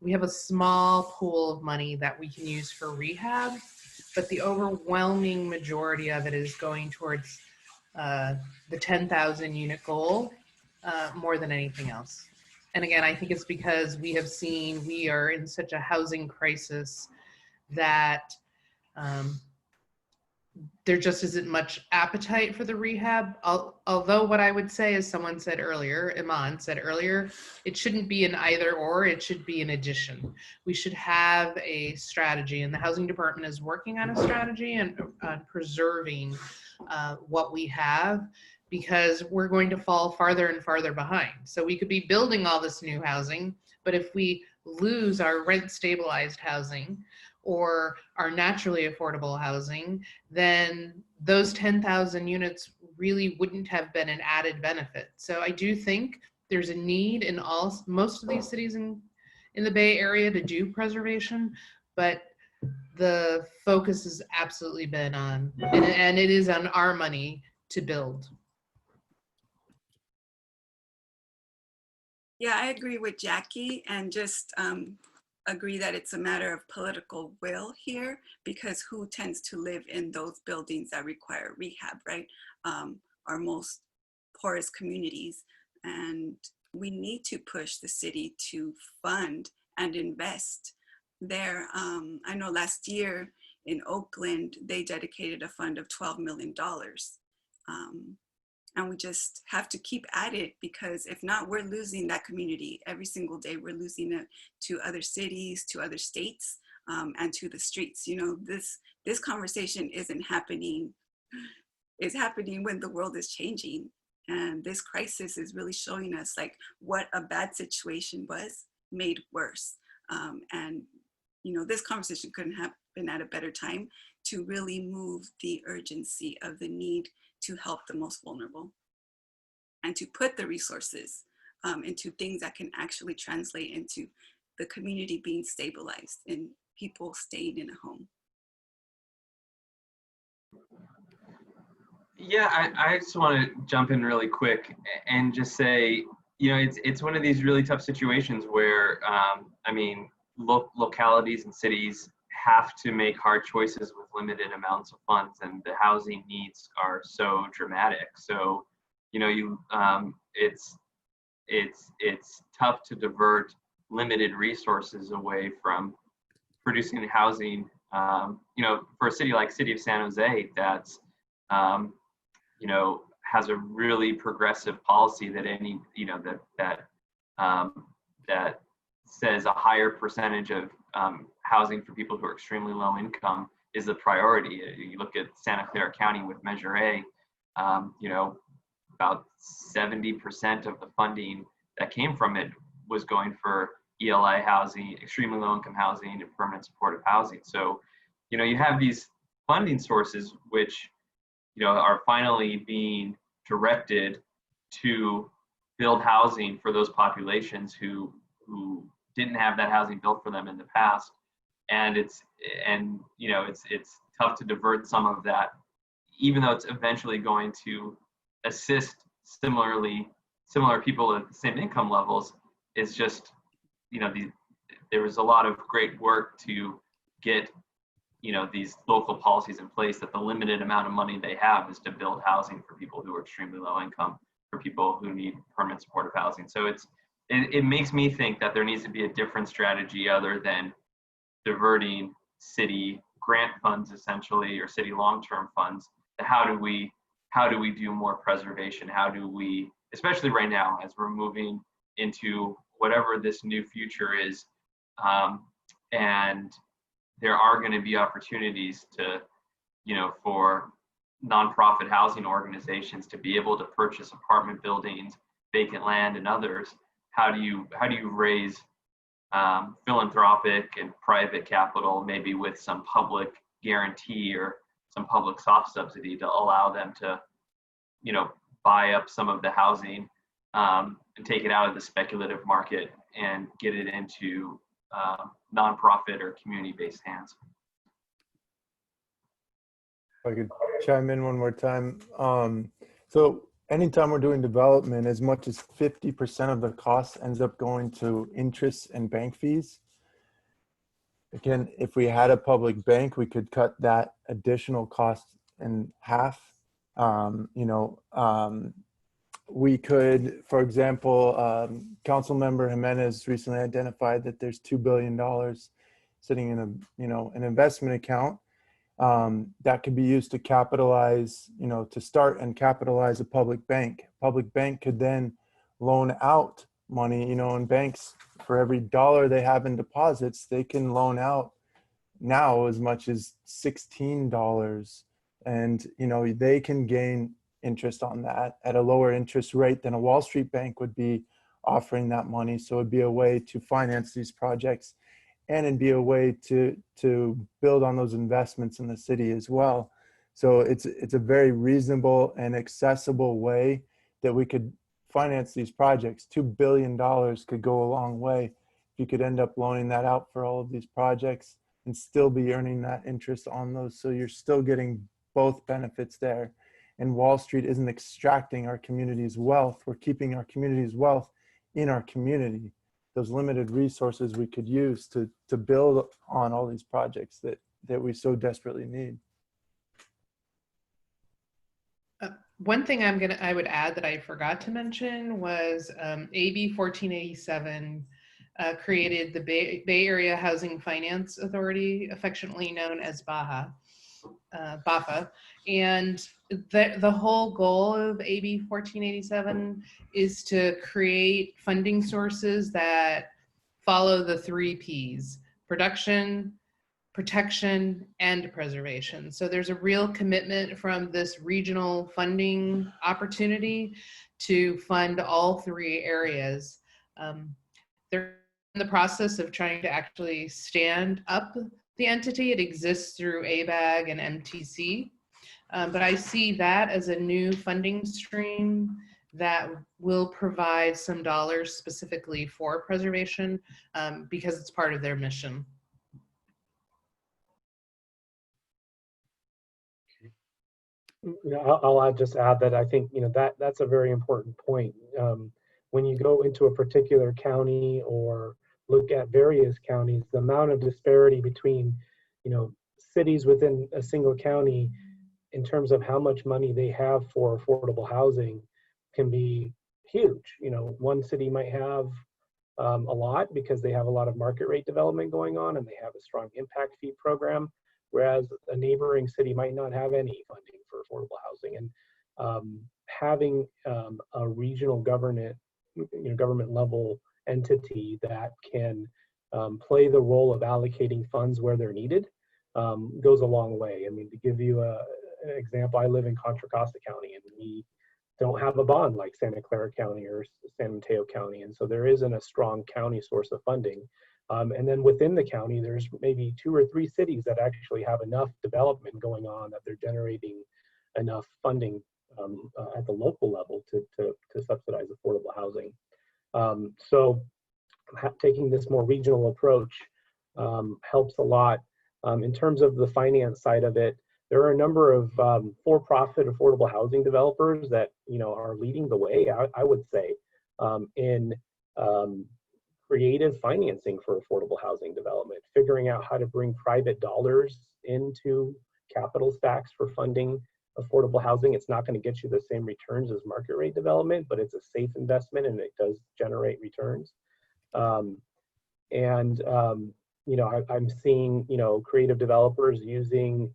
we have a small pool of money that we can use for rehab, but the overwhelming majority of it is going towards the 10,000 unit goal more than anything else. And again, I think it's because we are in such a housing crisis that there just isn't much appetite for the rehab. Although what I would say, as someone said earlier, Iman said earlier, it shouldn't be an either or, it should be an addition. We should have a strategy, and the housing department is working on a strategy and on preserving what we have, because we're going to fall farther and farther behind. So we could be building all this new housing, but if we lose our rent stabilized housing or our naturally affordable housing, then those 10,000 units really wouldn't have been an added benefit. So I do think there's a need in most of these cities in the Bay Area to do preservation, but the focus has absolutely been on, and it is on our money to build. Yeah, I agree with Jacky, and just agree that it's a matter of political will here, because who tends to live in those buildings that require rehab, right? Our most poorest communities. And we need to push the city to fund and invest there. I know last year in Oakland, they dedicated a fund of $12 million. And we just have to keep at it, because if not, we're losing that community every single day. We're losing it to other cities, to other states, and to the streets. You know, this conversation isn't happening. It's happening when the world is changing. And this crisis is really showing us like what a bad situation was made worse. And, you know, this conversation couldn't have been at a better time to really move the urgency of the need to help the most vulnerable, and to put the resources into things that can actually translate into the community being stabilized and people staying in a home. Yeah, I just want to jump in really quick and just say, you know, it's one of these really tough situations where, I mean, localities and cities have to make hard choices with limited amounts of funds, and the housing needs are so dramatic. So, you know, it's tough to divert limited resources away from producing housing. You know, for a city like City of San Jose, that's you know, has a really progressive policy that that says a higher percentage of housing for people who are extremely low income is the priority. You look at Santa Clara County with Measure A, you know, about 70% of the funding that came from it was going for ELI housing, extremely low income housing, and permanent supportive housing. So, you know, you have these funding sources which, you know, are finally being directed to build housing for those populations who didn't have that housing built for them in the past. And you know, it's tough to divert some of that, even though it's eventually going to assist similar people at the same income levels. It's just, you know, there was a lot of great work to get, you know, these local policies in place that the limited amount of money they have is to build housing for people who are extremely low income, for people who need permanent supportive housing. So it makes me think that there needs to be a different strategy other than diverting city grant funds, essentially, or city long-term funds. How do we do more preservation? How do we, especially right now as we're moving into whatever this new future is, and there are going to be opportunities to, you know, for nonprofit housing organizations to be able to purchase apartment buildings, vacant land, and others. How do you raise philanthropic and private capital, maybe with some public guarantee or some public soft subsidy, to allow them to, you know, buy up some of the housing and take it out of the speculative market and get it into nonprofit or community-based hands. If I could chime in one more time. So anytime we're doing development, as much as 50% of the cost ends up going to interest and bank fees. Again, if we had a public bank, we could cut that additional cost in half. We could, for example, Council Member Jimenez recently identified that there's $2 billion sitting in an investment account that could be used to capitalize, to start and capitalize a public bank. Public bank could then loan out money, and banks, for every dollar they have in deposits, they can loan out now as much as $16. And, they can gain interest on that at a lower interest rate than a Wall Street bank would be offering that money. So it'd be a way to finance these projects, and it'd be a way to build on those investments in the city as well. So it's a very reasonable and accessible way that we could finance these projects. $2 billion could go a long way if you could end up loaning that out for all of these projects and still be earning that interest on those. So you're still getting both benefits there. And Wall Street isn't extracting our community's wealth. We're keeping our community's wealth in our community. Those limited resources we could use to build on all these projects that we so desperately need. One thing I would add that I forgot to mention was AB 1487 created the Bay Area Housing Finance Authority, affectionately known as BAHA. BAFA, and the whole goal of AB 1487 is to create funding sources that follow the 3 Ps: production, protection, and preservation. So there's a real commitment from this regional funding opportunity to fund all 3 areas. They're in the process of trying to actually stand up the entity. It exists through ABAG and MTC, but I see that as a new funding stream that will provide some dollars specifically for preservation because it's part of their mission. I'll just add that I think that's a very important point. When you go into a particular county or look at various counties, the amount of disparity between, cities within a single county in terms of how much money they have for affordable housing can be huge. One city might have a lot because they have a lot of market rate development going on and they have a strong impact fee program, whereas a neighboring city might not have any funding for affordable housing. And having a regional government level entity that can play the role of allocating funds where they're needed goes a long way. I mean, to give you an example, I live in Contra Costa County, and we don't have a bond like Santa Clara County or San Mateo County, and so there isn't a strong county source of funding. And then within the county, there's maybe 2 or 3 cities that actually have enough development going on that they're generating enough funding at the local level to subsidize affordable housing. So taking this more regional approach helps a lot. In terms of the finance side of it, there are a number of for-profit affordable housing developers that are leading the way, I would say, in creative financing for affordable housing development, figuring out how to bring private dollars into capital stacks for funding affordable housing. It's not going to get you the same returns as market rate development, but it's a safe investment and it does generate returns. I'm seeing, creative developers using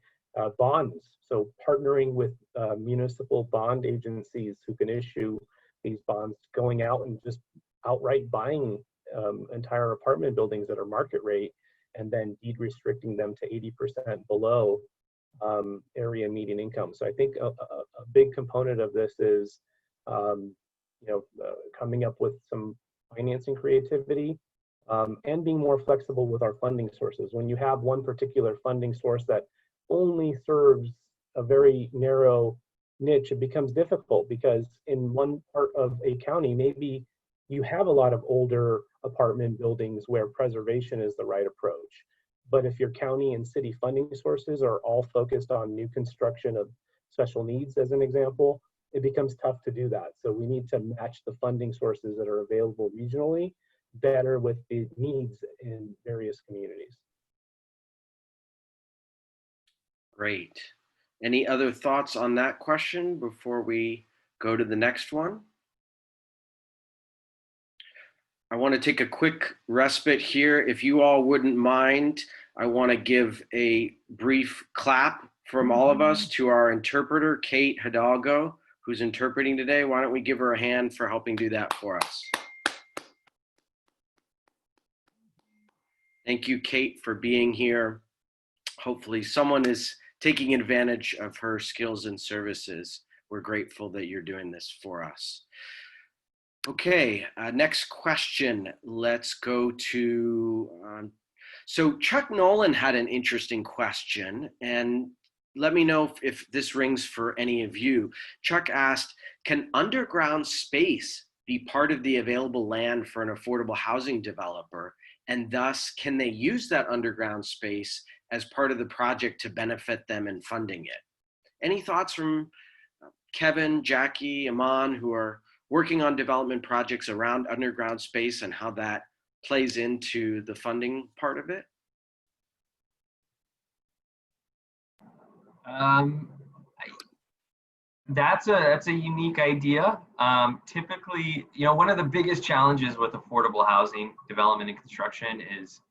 bonds. So partnering with municipal bond agencies who can issue these bonds, going out and just outright buying entire apartment buildings that are market rate and then deed restricting them to 80% below area median income. So I think a big component of this is, coming up with some financing creativity and being more flexible with our funding sources. When you have one particular funding source that only serves a very narrow niche, it becomes difficult because in one part of a county, maybe you have a lot of older apartment buildings where preservation is the right approach. But if your county and city funding sources are all focused on new construction of special needs, as an example, it becomes tough to do that. So we need to match the funding sources that are available regionally better with the needs in various communities. Great. Any other thoughts on that question before we go to the next one? I want to take a quick respite here. If you all wouldn't mind, I want to give a brief clap from all of us to our interpreter, Kate Hidalgo, who's interpreting today. Why don't we give her a hand for helping do that for us? Thank you, Kate, for being here. Hopefully someone is taking advantage of her skills and services. We're grateful that you're doing this for us. Okay, next question. Let's go to, so Chuck Nolan had an interesting question, and let me know if this rings for any of you. Chuck asked, can underground space be part of the available land for an affordable housing developer? And thus, can they use that underground space as part of the project to benefit them in funding it? Any thoughts from Kevin, Jacky, Iman, who are working on development projects around underground space and how that plays into the funding part of it? That's a unique idea. Typically, one of the biggest challenges with affordable housing development and construction is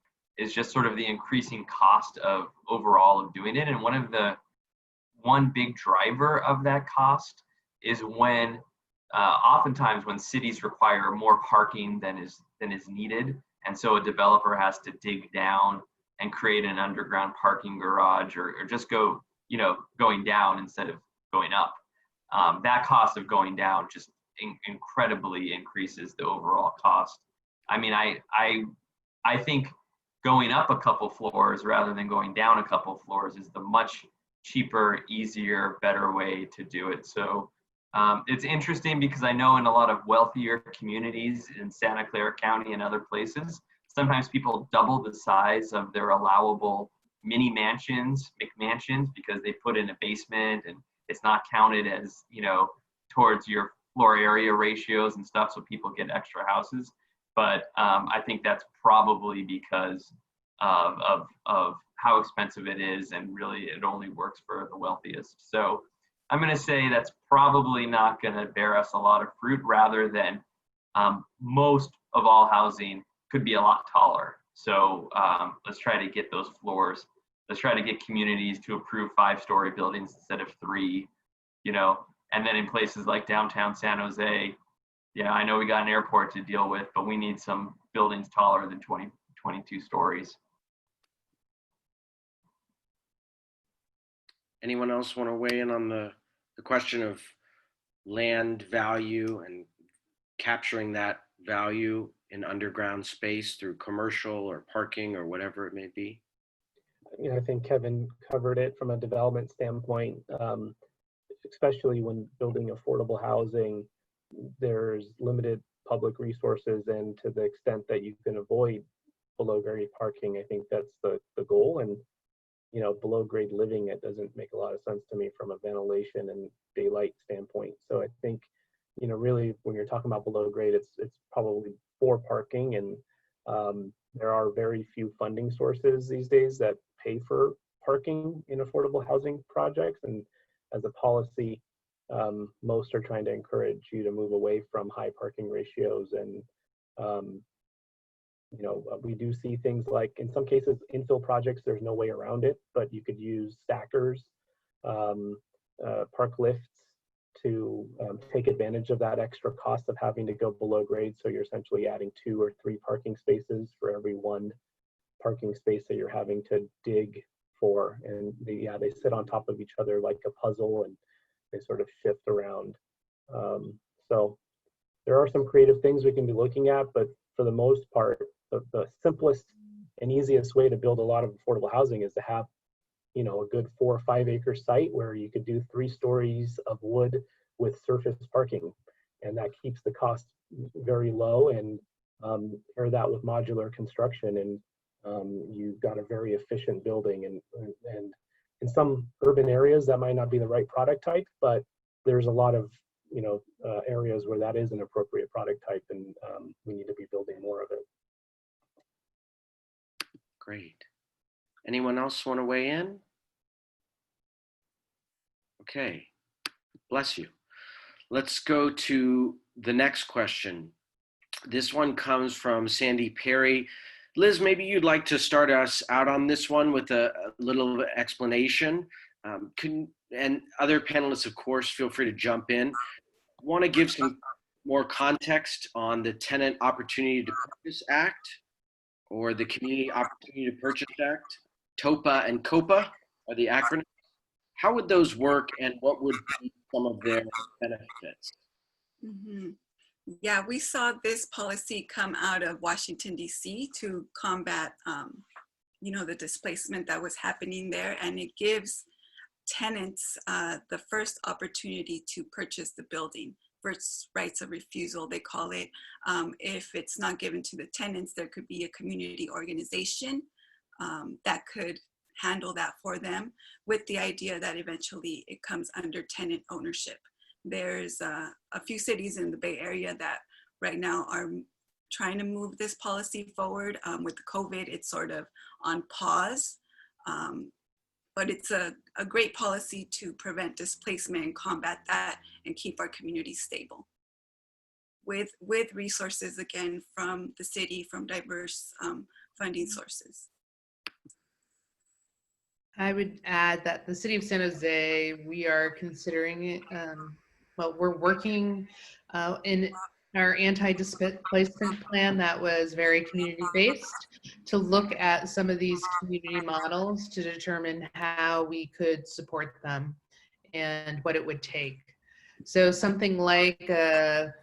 just sort of the increasing cost of overall of doing it. And one big driver of that cost is when oftentimes when cities require more parking than is needed, and so a developer has to dig down and create an underground parking garage, or just going down instead of going up. That cost of going down just incredibly increases the overall cost. I mean, I think going up a couple floors rather than going down a couple floors is the much cheaper, easier, better way to do it. So it's interesting because I know in a lot of wealthier communities in Santa Clara County and other places, sometimes people double the size of their allowable mini mansions, McMansions, because they put in a basement and it's not counted as, towards your floor area ratios and stuff, so people get extra houses. But I think that's probably because of how expensive it is, and really it only works for the wealthiest. So I'm going to say that's probably not going to bear us a lot of fruit, rather than most of all housing could be a lot taller. So let's try to get those floors. Let's try to get communities to approve 5-story buildings instead of 3, and then in places like downtown San Jose, Yeah, I know we got an airport to deal with, but we need some buildings taller than 22 stories. Anyone else want to weigh in on the question of land value and capturing that value in underground space through commercial or parking or whatever it may be? You know, I think Kevin covered it from a development standpoint, especially when building affordable housing. There's limited public resources, and to the extent that you can avoid below grade parking, I think that's the goal. And you know, below grade living, it doesn't make a lot of sense to me from a ventilation and daylight standpoint. So I think, you know, really when you're talking about below grade, it's probably for parking, and there are very few funding sources these days that pay for parking in affordable housing projects. And as a policy, most are trying to encourage you to move away from high parking ratios. And you know, we do see things like, in some cases, infill projects, there's no way around it, but you could use stackers, park lifts to take advantage of that extra cost of having to go below grade. So you're essentially adding 2 or 3 parking spaces for every 1 parking space that you're having to dig for. And they sit on top of each other like a puzzle, and they sort of shift around. So there are some creative things we can be looking at, but for the most part, the simplest and easiest way to build a lot of affordable housing is to have, you know, a good 4 or 5 acre site where you could do 3 stories of wood with surface parking, and that keeps the cost very low. And pair that with modular construction, and you've got a very efficient building. And in some urban areas that might not be the right product type, but there's a lot of, you know, areas where that is an appropriate product type, and we need to be building more of it. Great. Anyone else want to weigh in? Okay, bless you. Let's go to the next question. This one comes from Sandy Perry. Liz, maybe you'd like to start us out on this one with a little explanation. And other panelists, of course, feel free to jump in. Want to give some more context on the Tenant Opportunity to Purchase Act, or the Community Opportunity to Purchase Act. TOPA and COPA are the acronyms. How would those work, and what would be some of their benefits? Mm-hmm. Yeah, we saw this policy come out of Washington, D.C. to combat, you know, the displacement that was happening there. And it gives tenants the first opportunity to purchase the building. First rights of refusal, they call it. If it's not given to the tenants, there could be a community organization that could handle that for them, with the idea that eventually it comes under tenant ownership. There's a few cities in the Bay Area that right now are trying to move this policy forward. With COVID, it's sort of on pause, but it's a great policy to prevent displacement and combat that and keep our communities stable. With resources, again, from the city, from diverse funding sources. I would add that the city of San Jose, we are considering it. Well, we're working in our anti-displacement plan that was very community-based to look at some of these community models to determine how we could support them and what it would take. So something like a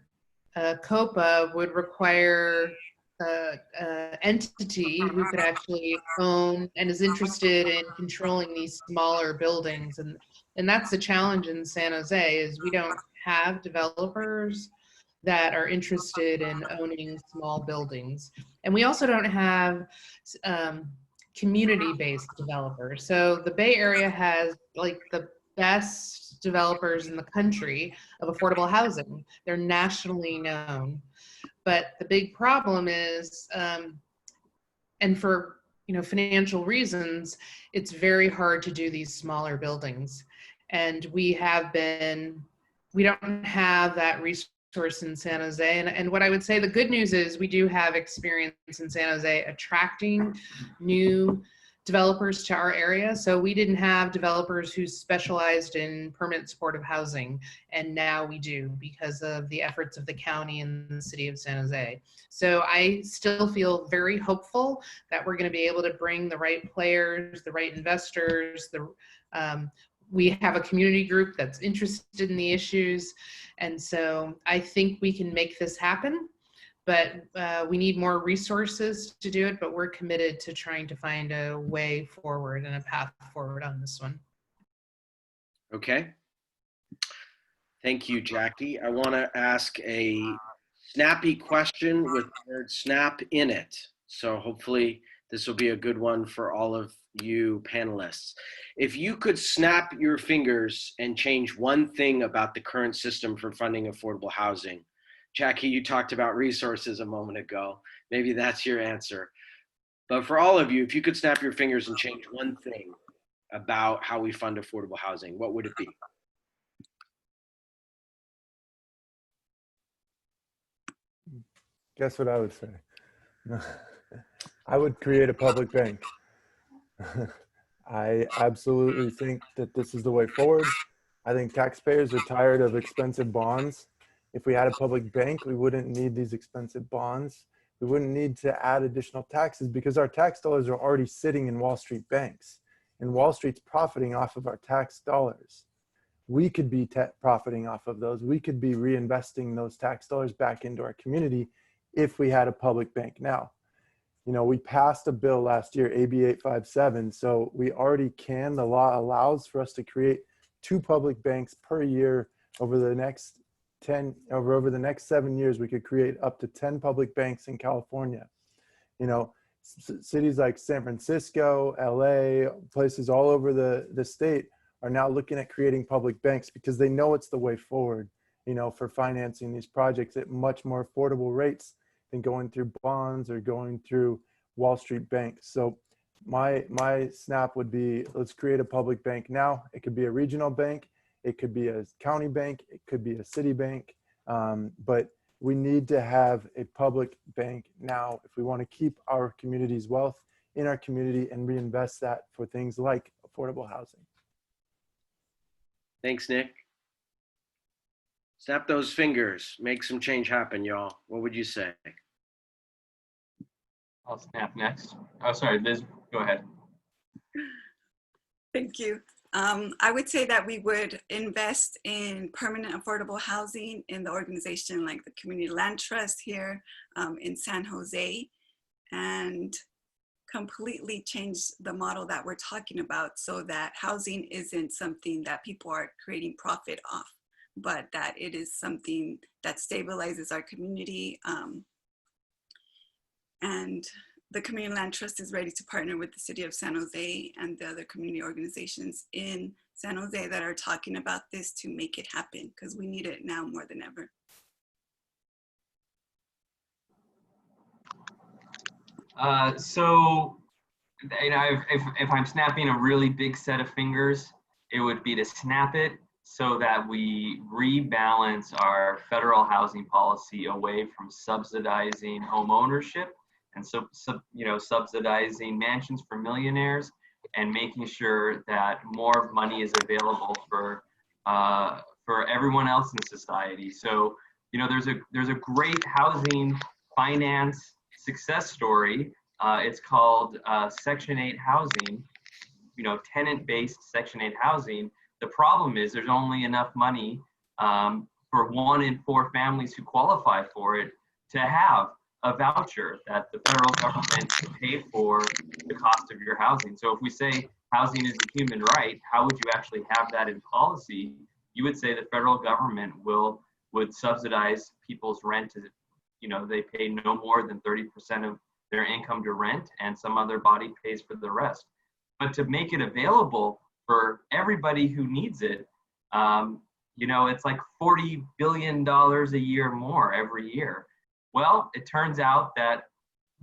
COPA would require an entity who could actually own and is interested in controlling these smaller buildings. And that's the challenge in San Jose, is we don't have developers that are interested in owning small buildings. And we also don't have community-based developers. So the Bay Area has like the best developers in the country of affordable housing. They're nationally known. But the big problem is, and for financial reasons, it's very hard to do these smaller buildings. And we don't have that resource in San Jose. And what I would say, the good news is we do have experience in San Jose attracting new developers to our area. So we didn't have developers who specialized in permanent supportive housing, and now we do because of the efforts of the county and the city of San Jose. So I still feel very hopeful that we're going to be able to bring the right players, the right investors, we have a community group that's interested in the issues. And so I think we can make this happen, but we need more resources to do it, but we're committed to trying to find a way forward and a path forward on this one. Okay. Thank you, Jacky. I want to ask a snappy question with the word snap in it. So hopefully this will be a good one for all of you panelists. If you could snap your fingers and change one thing about the current system for funding affordable housing, Jacky, you talked about resources a moment ago. Maybe that's your answer. But for all of you, if you could snap your fingers and change one thing about how we fund affordable housing, what would it be? Guess what I would say? I would create a public bank. I absolutely think that this is the way forward. I think taxpayers are tired of expensive bonds. If we had a public bank, we wouldn't need these expensive bonds. We wouldn't need to add additional taxes because our tax dollars are already sitting in Wall Street banks, and Wall Street's profiting off of our tax dollars. We could be profiting off of those. We could be reinvesting those tax dollars back into our community if we had a public bank now. You know, we passed a bill last year, AB 857, so we already can. The law allows for us to create 2 public banks per year over the next 7 years. We could create up to 10 public banks in California. You know, cities like San Francisco, LA, places all over the state are now looking at creating public banks because they know it's the way forward, you know, for financing these projects at much more affordable rates than going through bonds or going through Wall Street banks. So my snap would be, let's create a public bank now. It could be a regional bank, it could be a county bank, it could be a city bank, but we need to have a public bank now if we want to keep our community's wealth in our community and reinvest that for things like affordable housing. Thanks, Nick. Snap those fingers, make some change happen, y'all. What would you say? I'll snap next. Oh, sorry, Liz, go ahead. Thank you. I would say that we would invest in permanent affordable housing in the organization like the Community Land Trust here in San Jose, and completely change the model that we're talking about so that housing isn't something that people are creating profit off, but that it is something that stabilizes our community. And the Community Land Trust is ready to partner with the city of San Jose and the other community organizations in San Jose that are talking about this to make it happen, because we need it now more than ever. So, you know, if I'm snapping a really big set of fingers, it would be to snap it so that we rebalance our federal housing policy away from subsidizing home ownership and subsidizing mansions for millionaires, and making sure that more money is available for everyone else in society. So, you know, there's a great housing finance success story. It's called Section 8 housing, you know, tenant-based Section 8 housing. The problem is there's only enough money for 1 in 4 families who qualify for it to have a voucher that the federal government can pay for the cost of your housing. So if we say housing is a human right, how would you actually have that in policy? You would say the federal government would subsidize people's rent. You know, they pay no more than 30% of their income to rent, and some other body pays for the rest. But to make it available for everybody who needs it, you know, it's like $40 billion a year more every year. Well, it turns out that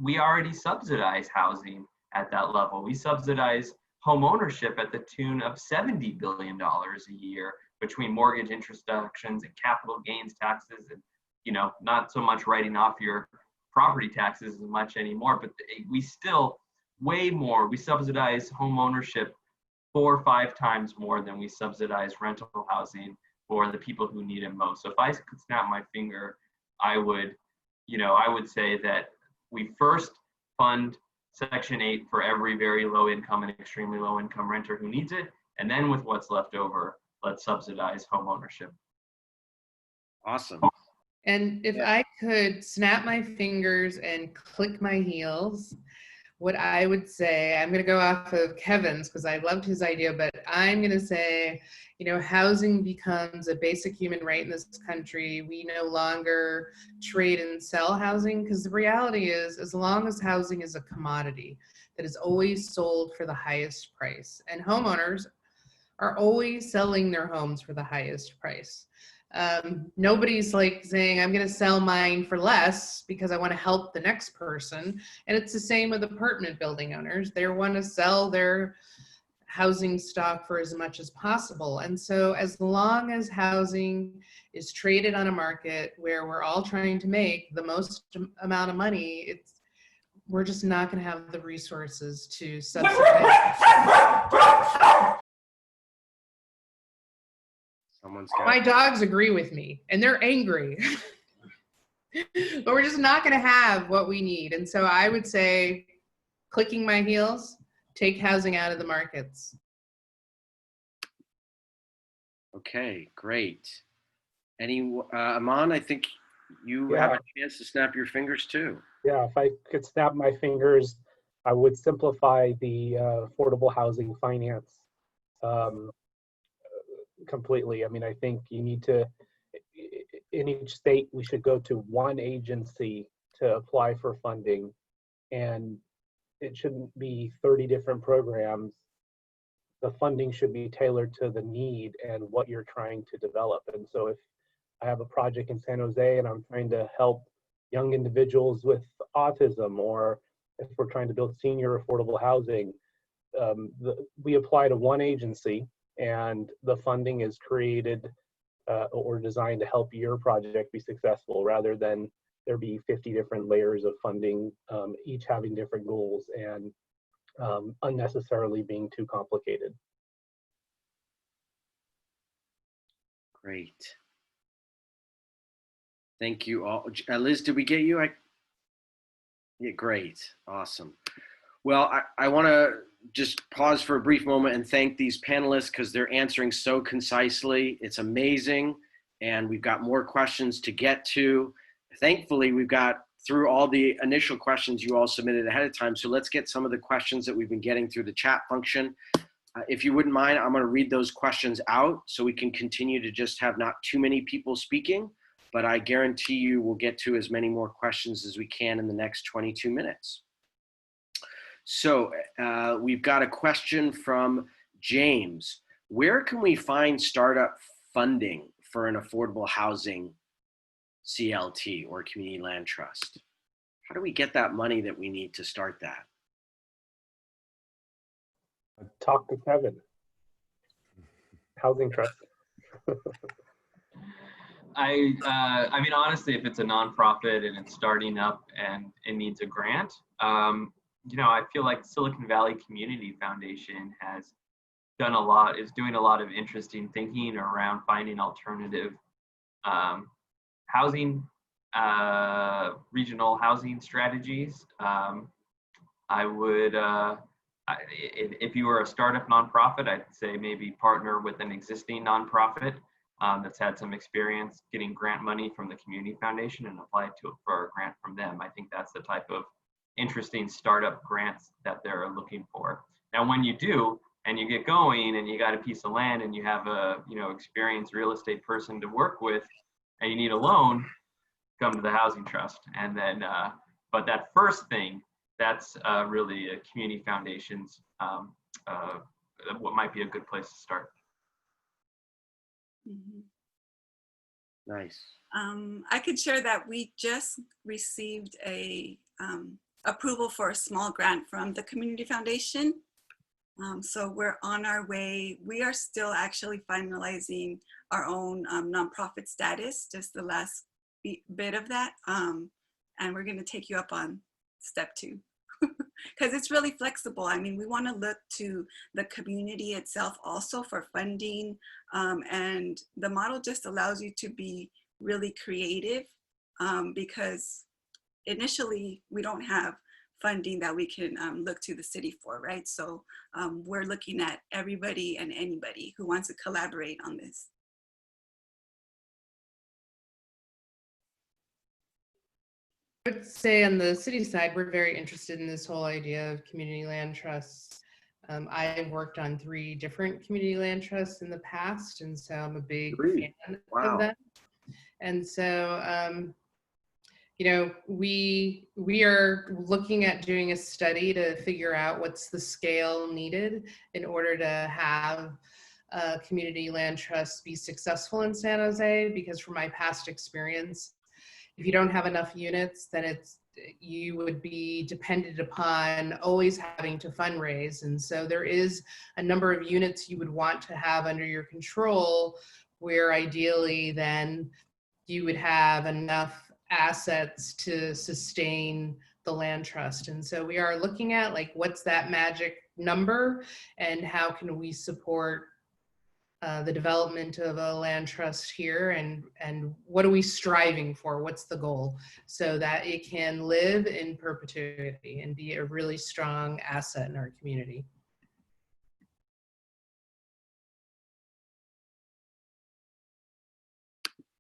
we already subsidize housing at that level. We subsidize home ownership at the tune of $70 billion a year between mortgage interest deductions and capital gains taxes, and, you know, not so much writing off your property taxes as much anymore, but we still way more. We subsidize home ownership 4 or 5 times more than we subsidize rental housing for the people who need it most. So if I could snap my finger, I would say that we first fund Section 8 for every very low income and extremely low income renter who needs it. And then with what's left over, let's subsidize home ownership. Awesome. And if I could snap my fingers and click my heels, what I would say, I'm going to go off of Kevin's because I loved his idea, but I'm going to say, housing becomes a basic human right in this country. We no longer trade and sell housing, because the reality is, as long as housing is a commodity that is always sold for the highest price, and homeowners are always selling their homes for the highest price. Nobody's like saying, I'm going to sell mine for less because I want to help the next person. And it's the same with apartment building owners. They want to sell their housing stock for as much as possible. And so as long as housing is traded on a market where we're all trying to make the most amount of money, we're just not going to have the resources to subsidize. My dogs agree with me, and they're angry. But we're just not going to have what we need. And so I would say, clicking my heels, take housing out of the markets. Okay, great. Iman, I think you have a chance to snap your fingers too. Yeah, if I could snap my fingers, I would simplify the affordable housing finance completely. I mean, I think you need to, in each state, we should go to one agency to apply for funding, and it shouldn't be 30 different programs. The funding should be tailored to the need and what you're trying to develop. And so if I have a project in San Jose and I'm trying to help young individuals with autism, or if we're trying to build senior affordable housing, we apply to one agency, and the funding is created or designed to help your project be successful, rather than there be 50 different layers of funding, each having different goals and unnecessarily being too complicated. Great. Thank you all. Liz, did we get you? Yeah, great. Awesome. Well, I want to just pause for a brief moment and thank these panelists because they're answering so concisely. It's amazing. And we've got more questions to get to. Thankfully, we've got through all the initial questions you all submitted ahead of time. So let's get some of the questions that we've been getting through the chat function. If you wouldn't mind, I'm going to read those questions out so we can continue to just have not too many people speaking, but I guarantee you we'll get to as many more questions as we can in the next 22 minutes. So we've got a question from James. Where can we find startup funding for an affordable housing CLT or community land trust? How do we get that money that we need to start that? Talk to Kevin. Housing trust. I mean, honestly, if it's a nonprofit and it's starting up and it needs a grant, I feel like Silicon Valley Community Foundation is doing a lot of interesting thinking around finding alternative housing, regional housing strategies. I would, if you were a startup nonprofit, I'd say maybe partner with an existing nonprofit that's had some experience getting grant money from the Community Foundation and apply for a grant from them. I think that's the type of interesting startup grants that they're looking for. Now, when you do, and you get going and you got a piece of land and you have a experienced real estate person to work with and you need a loan, come to the housing trust. And then, but that first thing, that's really a community foundations, what might be a good place to start. Mm-hmm. Nice. I could share that we just received a approval for a small grant from the Community Foundation. So we're on our way. We are still actually finalizing our own nonprofit status, just the last bit of that. And we're going to take you up on step 2. because it's really flexible. I mean, we want to look to the community itself also for funding, and the model just allows you to be really creative, because initially we don't have funding that we can look to the city for, right? So we're looking at everybody and anybody who wants to collaborate on this. I would say on the city side, we're very interested in this whole idea of community land trusts. I've worked on 3 different community land trusts in the past, and so I'm a big 3? fan Wow. of them. And so, you know, we are looking at doing a study to figure out what's the scale needed in order to have community land trusts be successful in San Jose, because from my past experience, if you don't have enough units, then you would be dependent upon always having to fundraise. And so there is a number of units you would want to have under your control, where ideally then you would have enough assets to sustain the land trust. And so we are looking at, like, what's that magic number and how can we support the development of a land trust here, and what are we striving for? What's the goal, so that it can live in perpetuity and be a really strong asset in our community.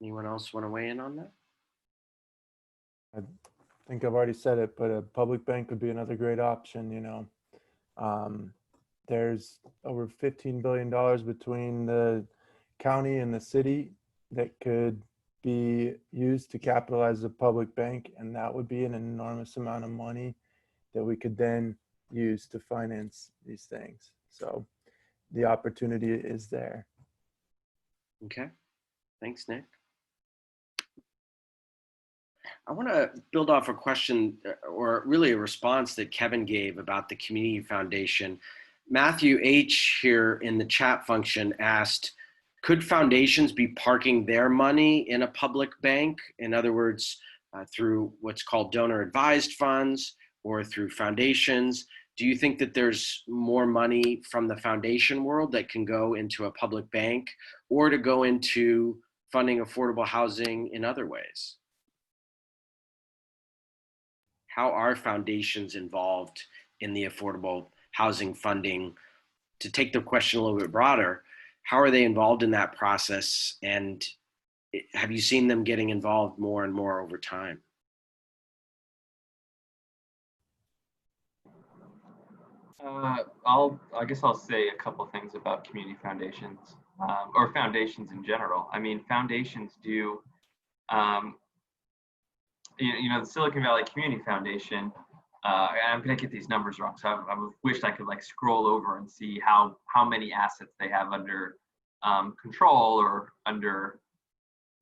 Anyone else want to weigh in on that? I think I've already said it, but a public bank would be another great option, you know. There's over $15 billion between the county and the city that could be used to capitalize a public bank, and that would be an enormous amount of money that we could then use to finance these things. So the opportunity is there. Okay, thanks, Nick. I want to build off a question, or really a response that Kevin gave about the Community Foundation. Matthew H. here in the chat function asked, could foundations be parking their money in a public bank? In other words, through what's called donor advised funds or through foundations. Do you think that there's more money from the foundation world that can go into a public bank, or to go into funding affordable housing in other ways? How are foundations involved in the affordable housing funding? To take the question a little bit broader, how are they involved in that process? And have you seen them getting involved more and more over time? I guess I'll say a couple things about community foundations, or foundations in general. I mean, foundations do, you know, the Silicon Valley Community Foundation, I'm gonna get these numbers wrong, so I wished I could like scroll over and see how many assets they have under control, or under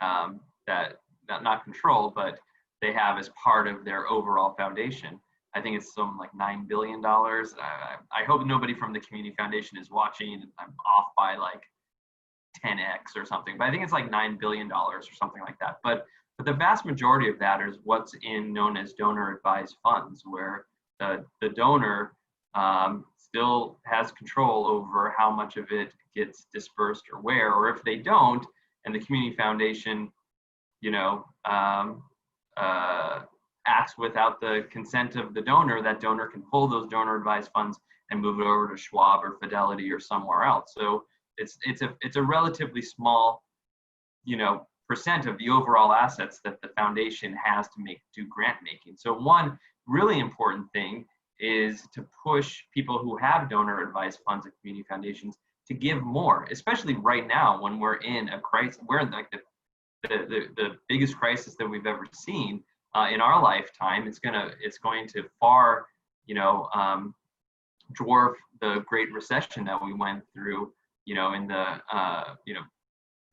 not control, but they have as part of their overall foundation. I think it's something like $9 billion. I hope nobody from the Community Foundation is watching and I'm off by like 10x or something, but I think it's like $9 billion or something like that. But the vast majority of that is what's known as donor advised funds, where the donor still has control over how much of it gets dispersed or where, or if they don't, and the Community Foundation, you know, acts without the consent of the donor, that donor can pull those donor advised funds and move it over to Schwab or Fidelity or somewhere else. So it's a relatively small, you know, percent of the overall assets that the foundation has to do grant making. So one really important thing is to push people who have donor advised funds at community foundations to give more, especially right now when we're in a crisis. We're in like the biggest crisis that we've ever seen in our lifetime. It's going to far, you know, dwarf the Great Recession that we went through, you know, in the, you know,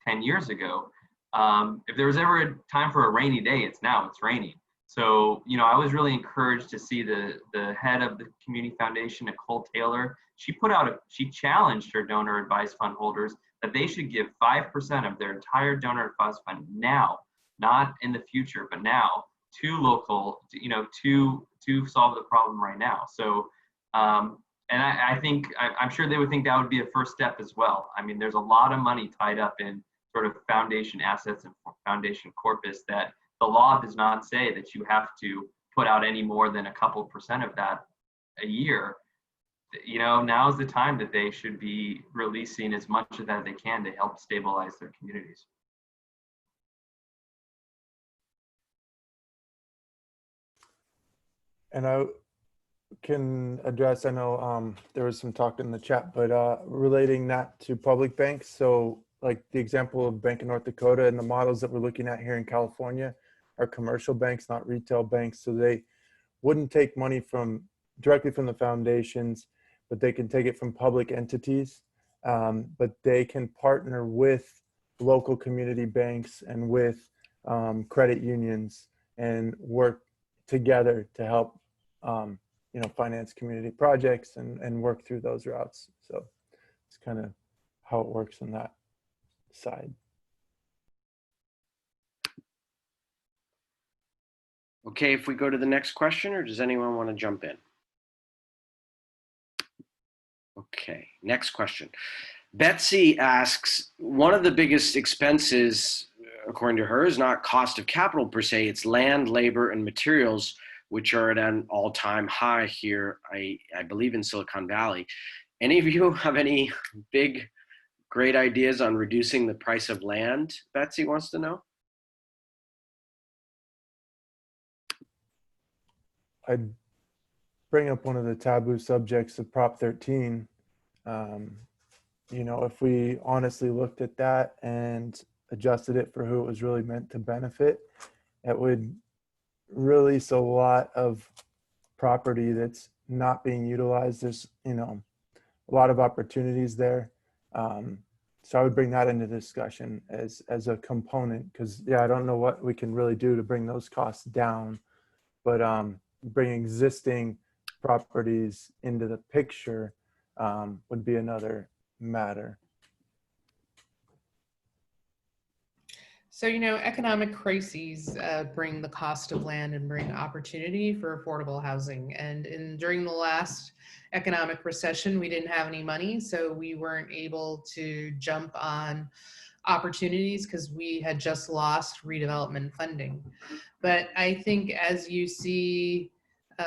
10 years ago. If there was ever a time for a rainy day, it's now. It's raining. So, you know, I was really encouraged to see the head of the Community Foundation, Nicole Taylor. She challenged her donor advised fund holders that they should give 5% of their entire donor advised fund now, not in the future, but now, to local, to solve the problem right now. So, and I think, I'm sure they would think that would be a first step as well. I mean, there's a lot of money tied up in sort of foundation assets and foundation corpus that the law does not say that you have to put out any more than a couple % of that a year. Now is the time that they should be releasing as much of that as they can to help stabilize their communities. And I can address, I know there was some talk in the chat, but relating that to public banks. So like the example of Bank of North Dakota and the models that we're looking at here in California are commercial banks, not retail banks. So they wouldn't take money directly from the foundations, but they can take it from public entities. But they can partner with local community banks and with credit unions and work together to help finance community projects and work through those routes. So it's kind of how it works on that side. Okay, if we go to the next question, or does anyone want to jump in? Okay, next question. Betsy asks, one of the biggest expenses, according to her, is not cost of capital per se, it's land, labor, and materials, which are at an all-time high here, I believe in Silicon Valley. Any of you have any big, great ideas on reducing the price of land? Betsy wants to know. I'd bring up one of the taboo subjects of Prop 13. If we honestly looked at that and adjusted it for who it was really meant to benefit, it would release a lot of property that's not being utilized. There's, a lot of opportunities there. So I would bring that into discussion as a component, because I don't know what we can really do to bring those costs down, but bring existing properties into the picture would be another matter. So, economic crises bring the cost of land and bring opportunity for affordable housing. And during the last economic recession, we didn't have any money, so we weren't able to jump on opportunities because we had just lost redevelopment funding. But I think as you see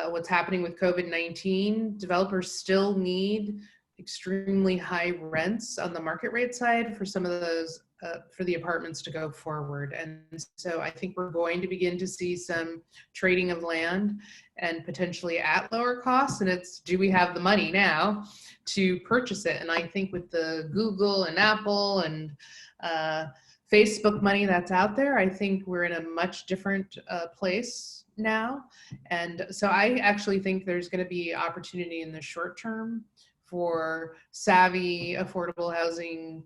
what's happening with COVID-19, developers still need extremely high rents on the market rate side for some of those for the apartments to go forward. And so I think we're going to begin to see some trading of land and potentially at lower costs. And it's, do we have the money now to purchase it? And I think with the Google and Apple and Facebook money that's out there, I think we're in a much different place now. And so I actually think there's going to be opportunity in the short term for savvy, affordable housing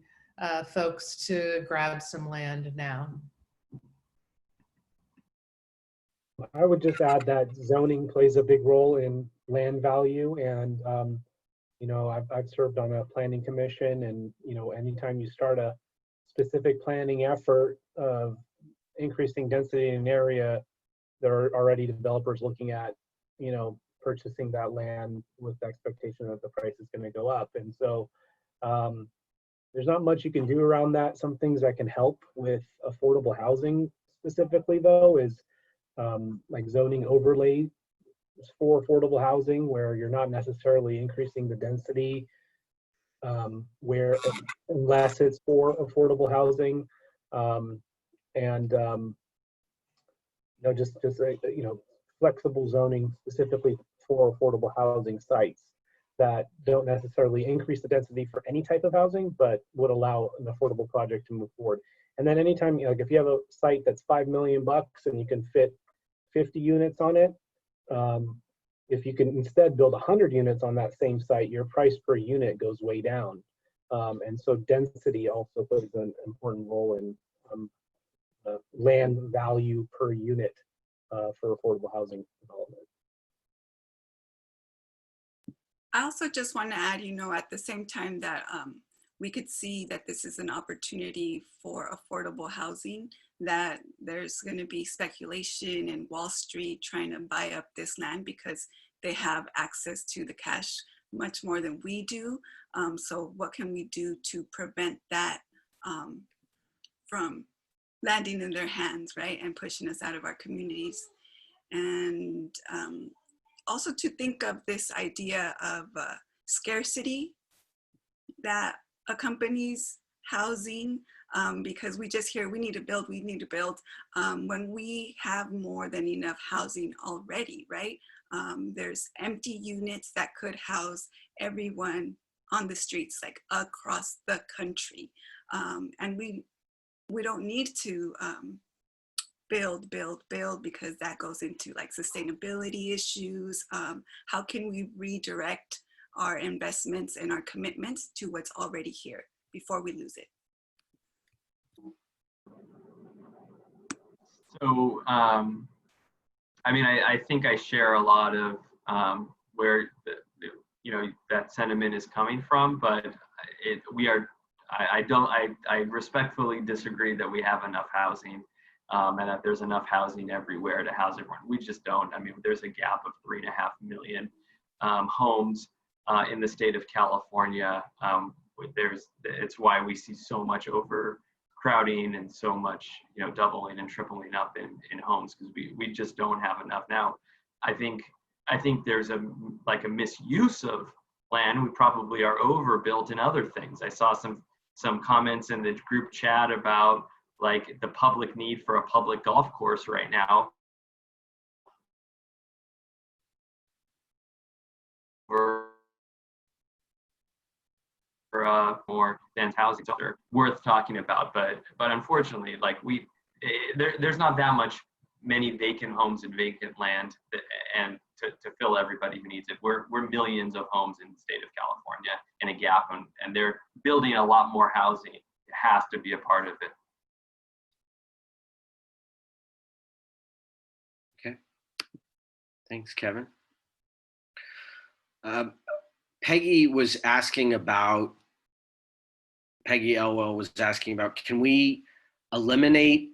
folks to grab some land now. I would just add that zoning plays a big role in land value, and I've served on a planning commission, and anytime you start a specific planning effort of increasing density in an area, there are already developers looking at purchasing that land with the expectation that the price is going to go up. And so there's not much you can do around that. Some things that can help with affordable housing specifically, though, is like zoning overlay for affordable housing, where you're not necessarily increasing the density unless it's for affordable housing, just flexible zoning specifically for affordable housing sites that don't necessarily increase the density for any type of housing, but would allow an affordable project to move forward. And then anytime, if you have a site that's $5 million and you can fit 50 units on it, if you can instead build 100 units on that same site, your price per unit goes way down. And so density also plays an important role in land value per unit for affordable housing development. I also just want to add, at the same time that we could see that this is an opportunity for affordable housing, that there's going to be speculation in Wall Street trying to buy up this land because they have access to the cash much more than we do. So what can we do to prevent that from landing in their hands, right? And pushing us out of our communities. And also to think of this idea of scarcity that accompanies housing, because we just hear we need to build, we need to build, when we have more than enough housing already, right? There's empty units that could house everyone on the streets, like across the country. And we don't need to build because that goes into like sustainability issues. How can we redirect our investments and our commitments to what's already here before we lose it? So, I mean, I think I share a lot of where that sentiment is coming from, but I respectfully disagree that we have enough housing and that there's enough housing everywhere to house everyone. We just don't. I mean, there's a gap of 3.5 million homes in the state of California. It's why we see so much overcrowding and so much, doubling and tripling up in homes, because we just don't have enough. Now, I think there's a misuse of land. We probably are overbuilt in other things. I saw some comments in the group chat about like the public need for a public golf course right now. More dense housing, so they're worth talking about, but unfortunately, like there's not that many vacant homes and vacant land and to fill everybody who needs it. We're millions of homes in the state of California in a gap, and they're building a lot more housing. It has to be a part of it. Okay, thanks, Kevin. Peggy Elwell was asking about, can we eliminate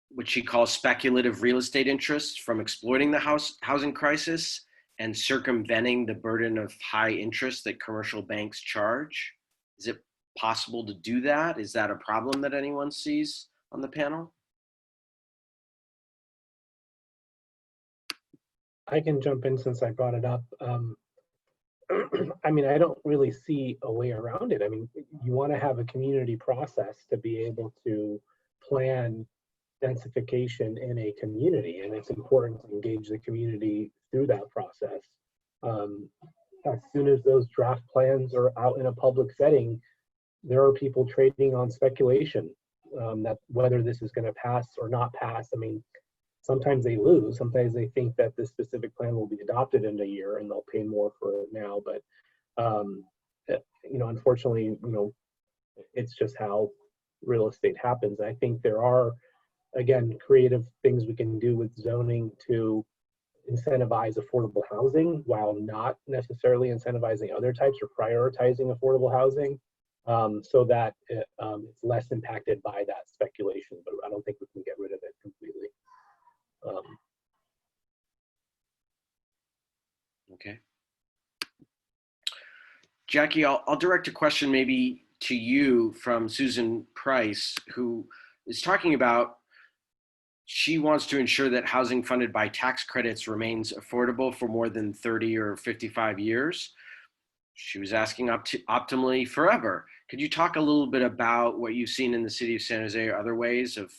what she calls speculative real estate interests from exploiting the housing crisis and circumventing the burden of high interest that commercial banks charge? Is it possible to do that? Is that a problem that anyone sees on the panel? I can jump in since I brought it up. I mean, I don't really see a way around it. I mean, you want to have a community process to be able to plan densification in a community, and it's important to engage the community through that process. As soon as those draft plans are out in a public setting, there are people trading on speculation that whether this is going to pass or not pass. I mean, sometimes they lose. Sometimes they think that this specific plan will be adopted in a year and they'll pay more for it now. But, unfortunately, it's just how real estate happens. I think there are, again, creative things we can do with zoning to incentivize affordable housing while not necessarily incentivizing other types or prioritizing affordable housing so that it's less impacted by that speculation. But I don't think we can get rid of it completely. Okay. Jacky, I'll direct a question maybe to you from Susan Price, who is talking about she wants to ensure that housing funded by tax credits remains affordable for more than 30 or 55 years. She was asking optimally forever. Could you talk a little bit about what you've seen in the city of San Jose or other ways of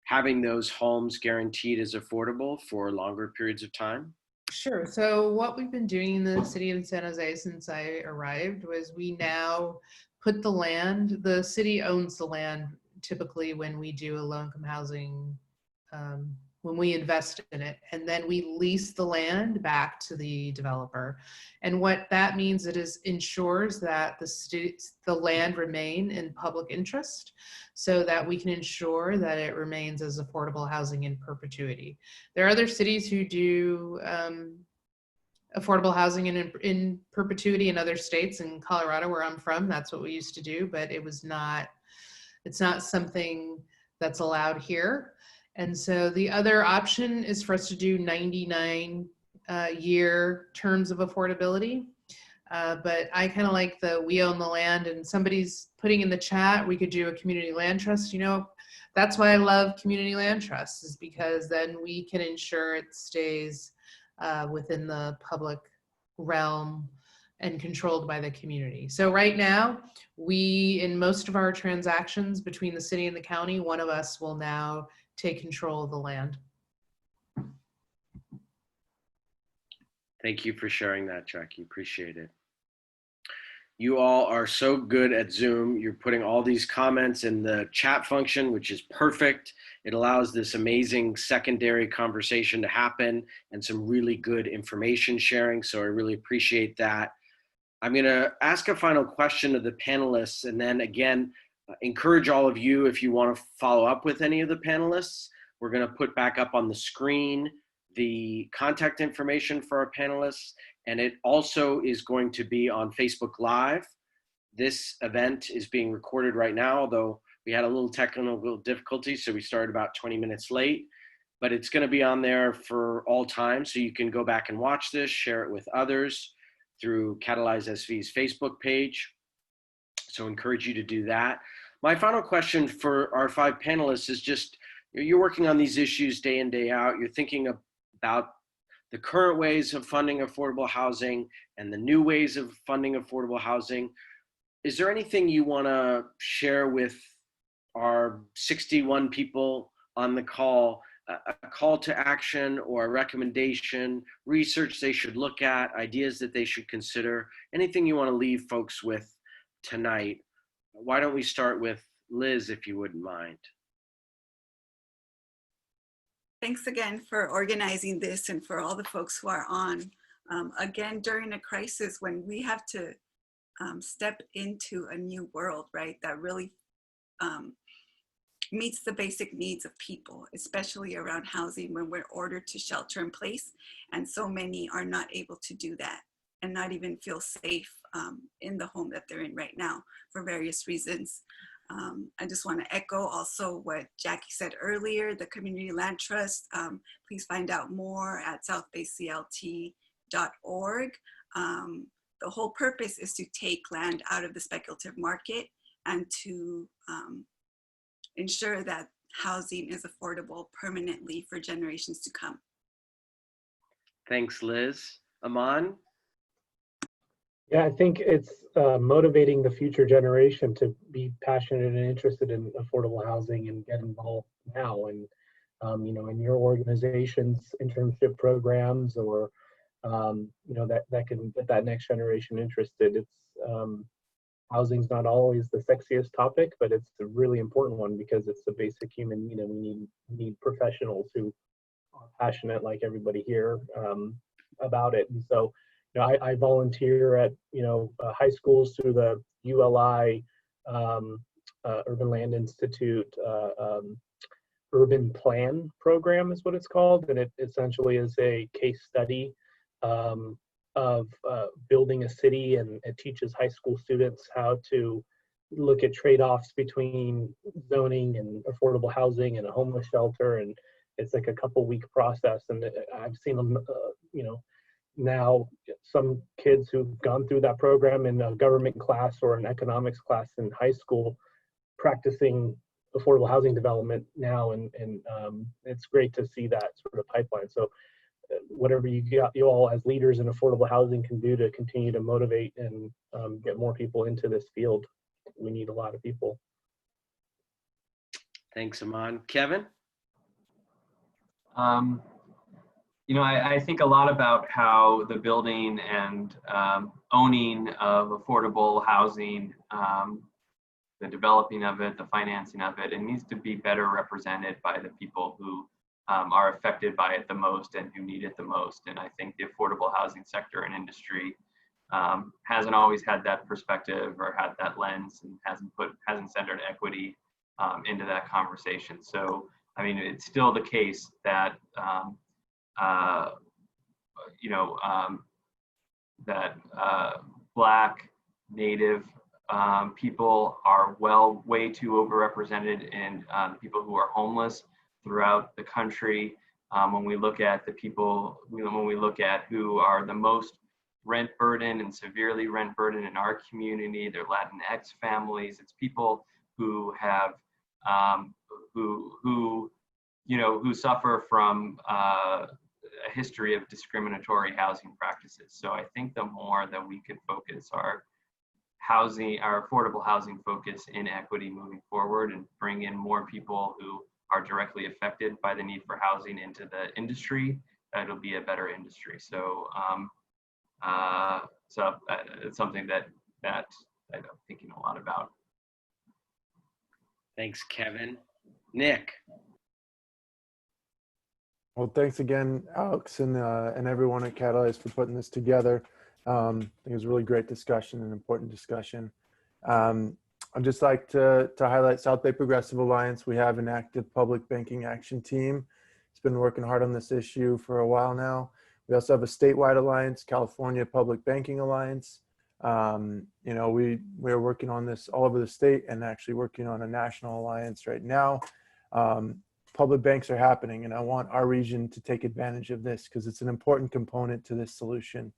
having those homes guaranteed as affordable for longer periods of time? Sure. So what we've been doing in the city of San Jose since I arrived was we now put the city owns the land typically when we do a low-income housing, when we invest in it, and then we lease the land back to the developer. And what that means, it ensures that the land remain in public interest so that we can ensure that it remains as affordable housing in perpetuity. There are other cities who do affordable housing in perpetuity in other states. In Colorado, where I'm from, that's what we used to do, but it's not something that's allowed here. And so the other option is for us to do 99-year terms of affordability. But I kind of like we own the land, and somebody's putting in the chat, we could do a community land trust. That's why I love community land trusts, is because then we can ensure it stays within the public realm and controlled by the community. So right now, in most of our transactions between the city and the county, one of us will now take control of the land. Thank you for sharing that, Jacky. Appreciate it. You all are so good at Zoom. You're putting all these comments in the chat function, which is perfect. It allows this amazing secondary conversation to happen and some really good information sharing. So I really appreciate that. I'm going to ask a final question of the panelists, and then again, encourage all of you, if you want to follow up with any of the panelists, we're going to put back up on the screen the contact information for our panelists, and it also is going to be on Facebook Live. This event is being recorded right now, although we had a little technical difficulty, so we started about 20 minutes late, but it's going to be on there for all time, so you can go back and watch this, share it with others through Catalyze SV's Facebook page. So encourage you to do that. My final question for our 5 panelists is just, you're working on these issues day in, day out. You're thinking about the current ways of funding affordable housing and the new ways of funding affordable housing. Is there anything you want to share with our 61 people on the call, a call to action or a recommendation, research they should look at, ideas that they should consider, anything you want to leave folks with tonight? Why don't we start with Liz, if you wouldn't mind? Thanks again for organizing this and for all the folks who are on. Again, during a crisis when we have to step into a new world, right, that really meets the basic needs of people, especially around housing, when we're ordered to shelter in place, and so many are not able to do that and not even feel safe in the home that they're in right now for various reasons. I just want to echo also what Jacky said earlier, the Community Land Trust. Please find out more at southbayclt.org. The whole purpose is to take land out of the speculative market and to ensure that housing is affordable permanently for generations to come. Thanks, Liz. Iman? Yeah, I think it's motivating the future generation to be passionate and interested in affordable housing and get involved now. And, in your organization's internship programs, or, that can get that next generation interested. It's housing's not always the sexiest topic, but it's a really important one because it's a basic human need, and we need professionals who are passionate, like everybody here, about it. And so, I volunteer at high schools through the ULI Urban Land Institute Urban Plan program is what it's called, and it essentially is a case study of building a city, and it teaches high school students how to look at trade-offs between zoning and affordable housing and a homeless shelter, and it's like a couple-week process. And I've seen them, now some kids who've gone through that program in a government class or an economics class in high school practicing affordable housing development now, and it's great to see that sort of pipeline. So whatever you all as leaders in affordable housing can do to continue to motivate and get more people into this field. We need a lot of people. Thanks, Iman. Kevin? I think a lot about how the building and owning of affordable housing, the developing of it, the financing of it, it needs to be better represented by the people who are affected by it the most and who need it the most. And I think the affordable housing sector and industry hasn't always had that perspective or had that lens, and hasn't centered equity into that conversation. So, I mean, it's still the case that Black, Native people are way too overrepresented in people who are homeless throughout the country. When we look at the people, when we look at who are the most rent burdened and severely rent burdened in our community, they're Latinx families. It's people who have, who suffer from a history of discriminatory housing practices. So I think the more that we could focus our affordable housing focus in equity moving forward and bring in more people who are directly affected by the need for housing into the industry, it'll be a better industry. So, it's something that I'm thinking a lot about. Thanks, Kevin. Nick. Well, thanks again, Alex, and everyone at Catalyze for putting this together. I think it was a really great discussion, an important discussion. I'd just like to highlight South Bay Progressive Alliance. We have an active public banking action team. It's been working hard on this issue for a while now. We also have a statewide alliance, California Public Banking Alliance. We're working on this all over the state and actually working on a national alliance right now. Public banks are happening, and I want our region to take advantage of this because it's an important component to this solution.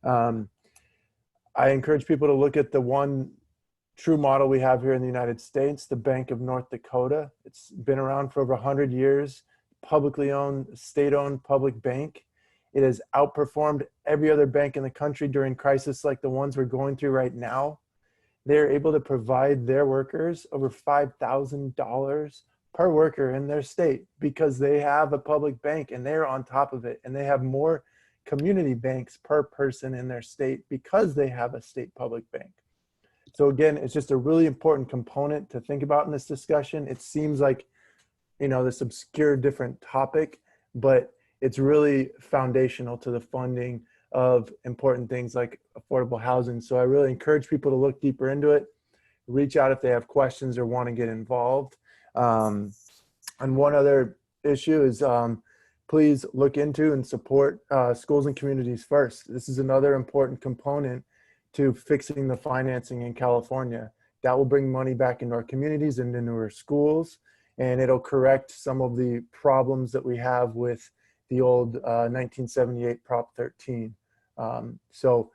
I encourage people to look at the one true model we have here in the United States, the Bank of North Dakota. It's been around for over 100 years, publicly owned, state-owned public bank. It has outperformed every other bank in the country during crises like the ones we're going through right now. They're able to provide their workers over $5,000 per worker in their state because they have a public bank and they're on top of it, and they have more community banks per person in their state because they have a state public bank. So again, it's just a really important component to think about in this discussion. It seems like, this obscure different topic, but it's really foundational to the funding of important things like affordable housing. So I really encourage people to look deeper into it, reach out if they have questions or want to get involved. And one other issue is please look into and support schools and communities first. This is another important component to fixing the financing in California. That will bring money back into our communities and into our schools, and it'll correct some of the problems that we have with the old 1978 Prop 13. So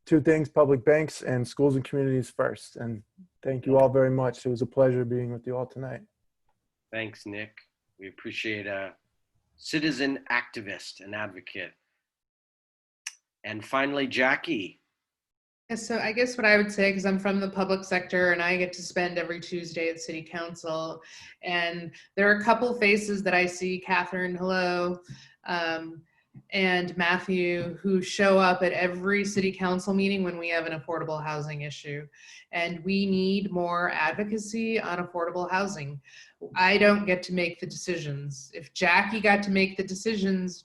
two things, public banks and schools and communities first. And thank you all very much. It was a pleasure being with you all tonight. Thanks, Nick. We appreciate a citizen activist and advocate. And finally, Jacky. So I guess what I would say, because I'm from the public sector and I get to spend every Tuesday at City Council, and there are a couple faces that I see, Catherine, hello, and Matthew, who show up at every City Council meeting when we have an affordable housing issue. And we need more advocacy on affordable housing. I don't get to make the decisions. If Jacky got to make the decisions,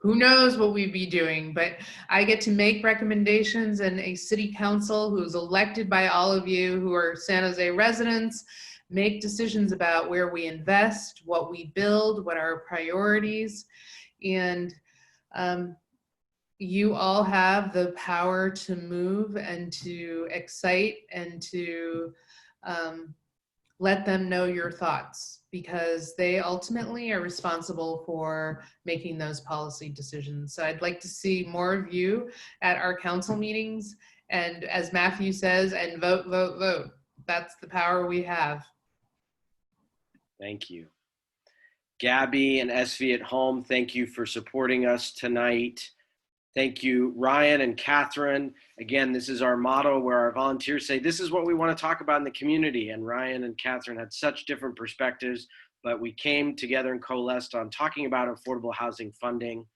who knows what we'd be doing, but I get to make recommendations, and a city council who's elected by all of you who are San Jose residents make decisions about where we invest, what we build, what are our priorities. And you all have the power to move and to excite and to let them know your thoughts, because they ultimately are responsible for making those policy decisions. So I'd like to see more of you at our council meetings, and as Matthew says, and vote, vote, vote. That's the power we have. Thank you. Gabby and SV at home, thank you for supporting us tonight. Thank you, Ryan and Catherine. Again, this is our motto where our volunteers say, this is what we want to talk about in the community. And Ryan and Catherine had such different perspectives, but we came together and coalesced on talking about affordable housing funding.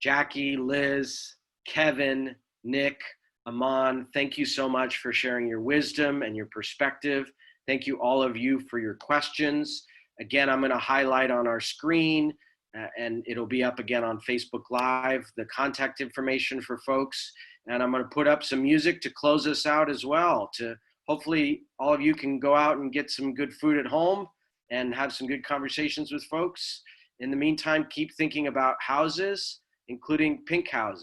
Jacky, Liz, Kevin, Nick, Iman, thank you so much for sharing your wisdom and your perspective. Thank you, all of you, for your questions. Again, I'm going to highlight on our screen and it'll be up again on Facebook Live, the contact information for folks. And I'm going to put up some music to close us out as well, to hopefully all of you can go out and get some good food at home and have some good conversations with folks. In the meantime, keep thinking about houses, including pink houses.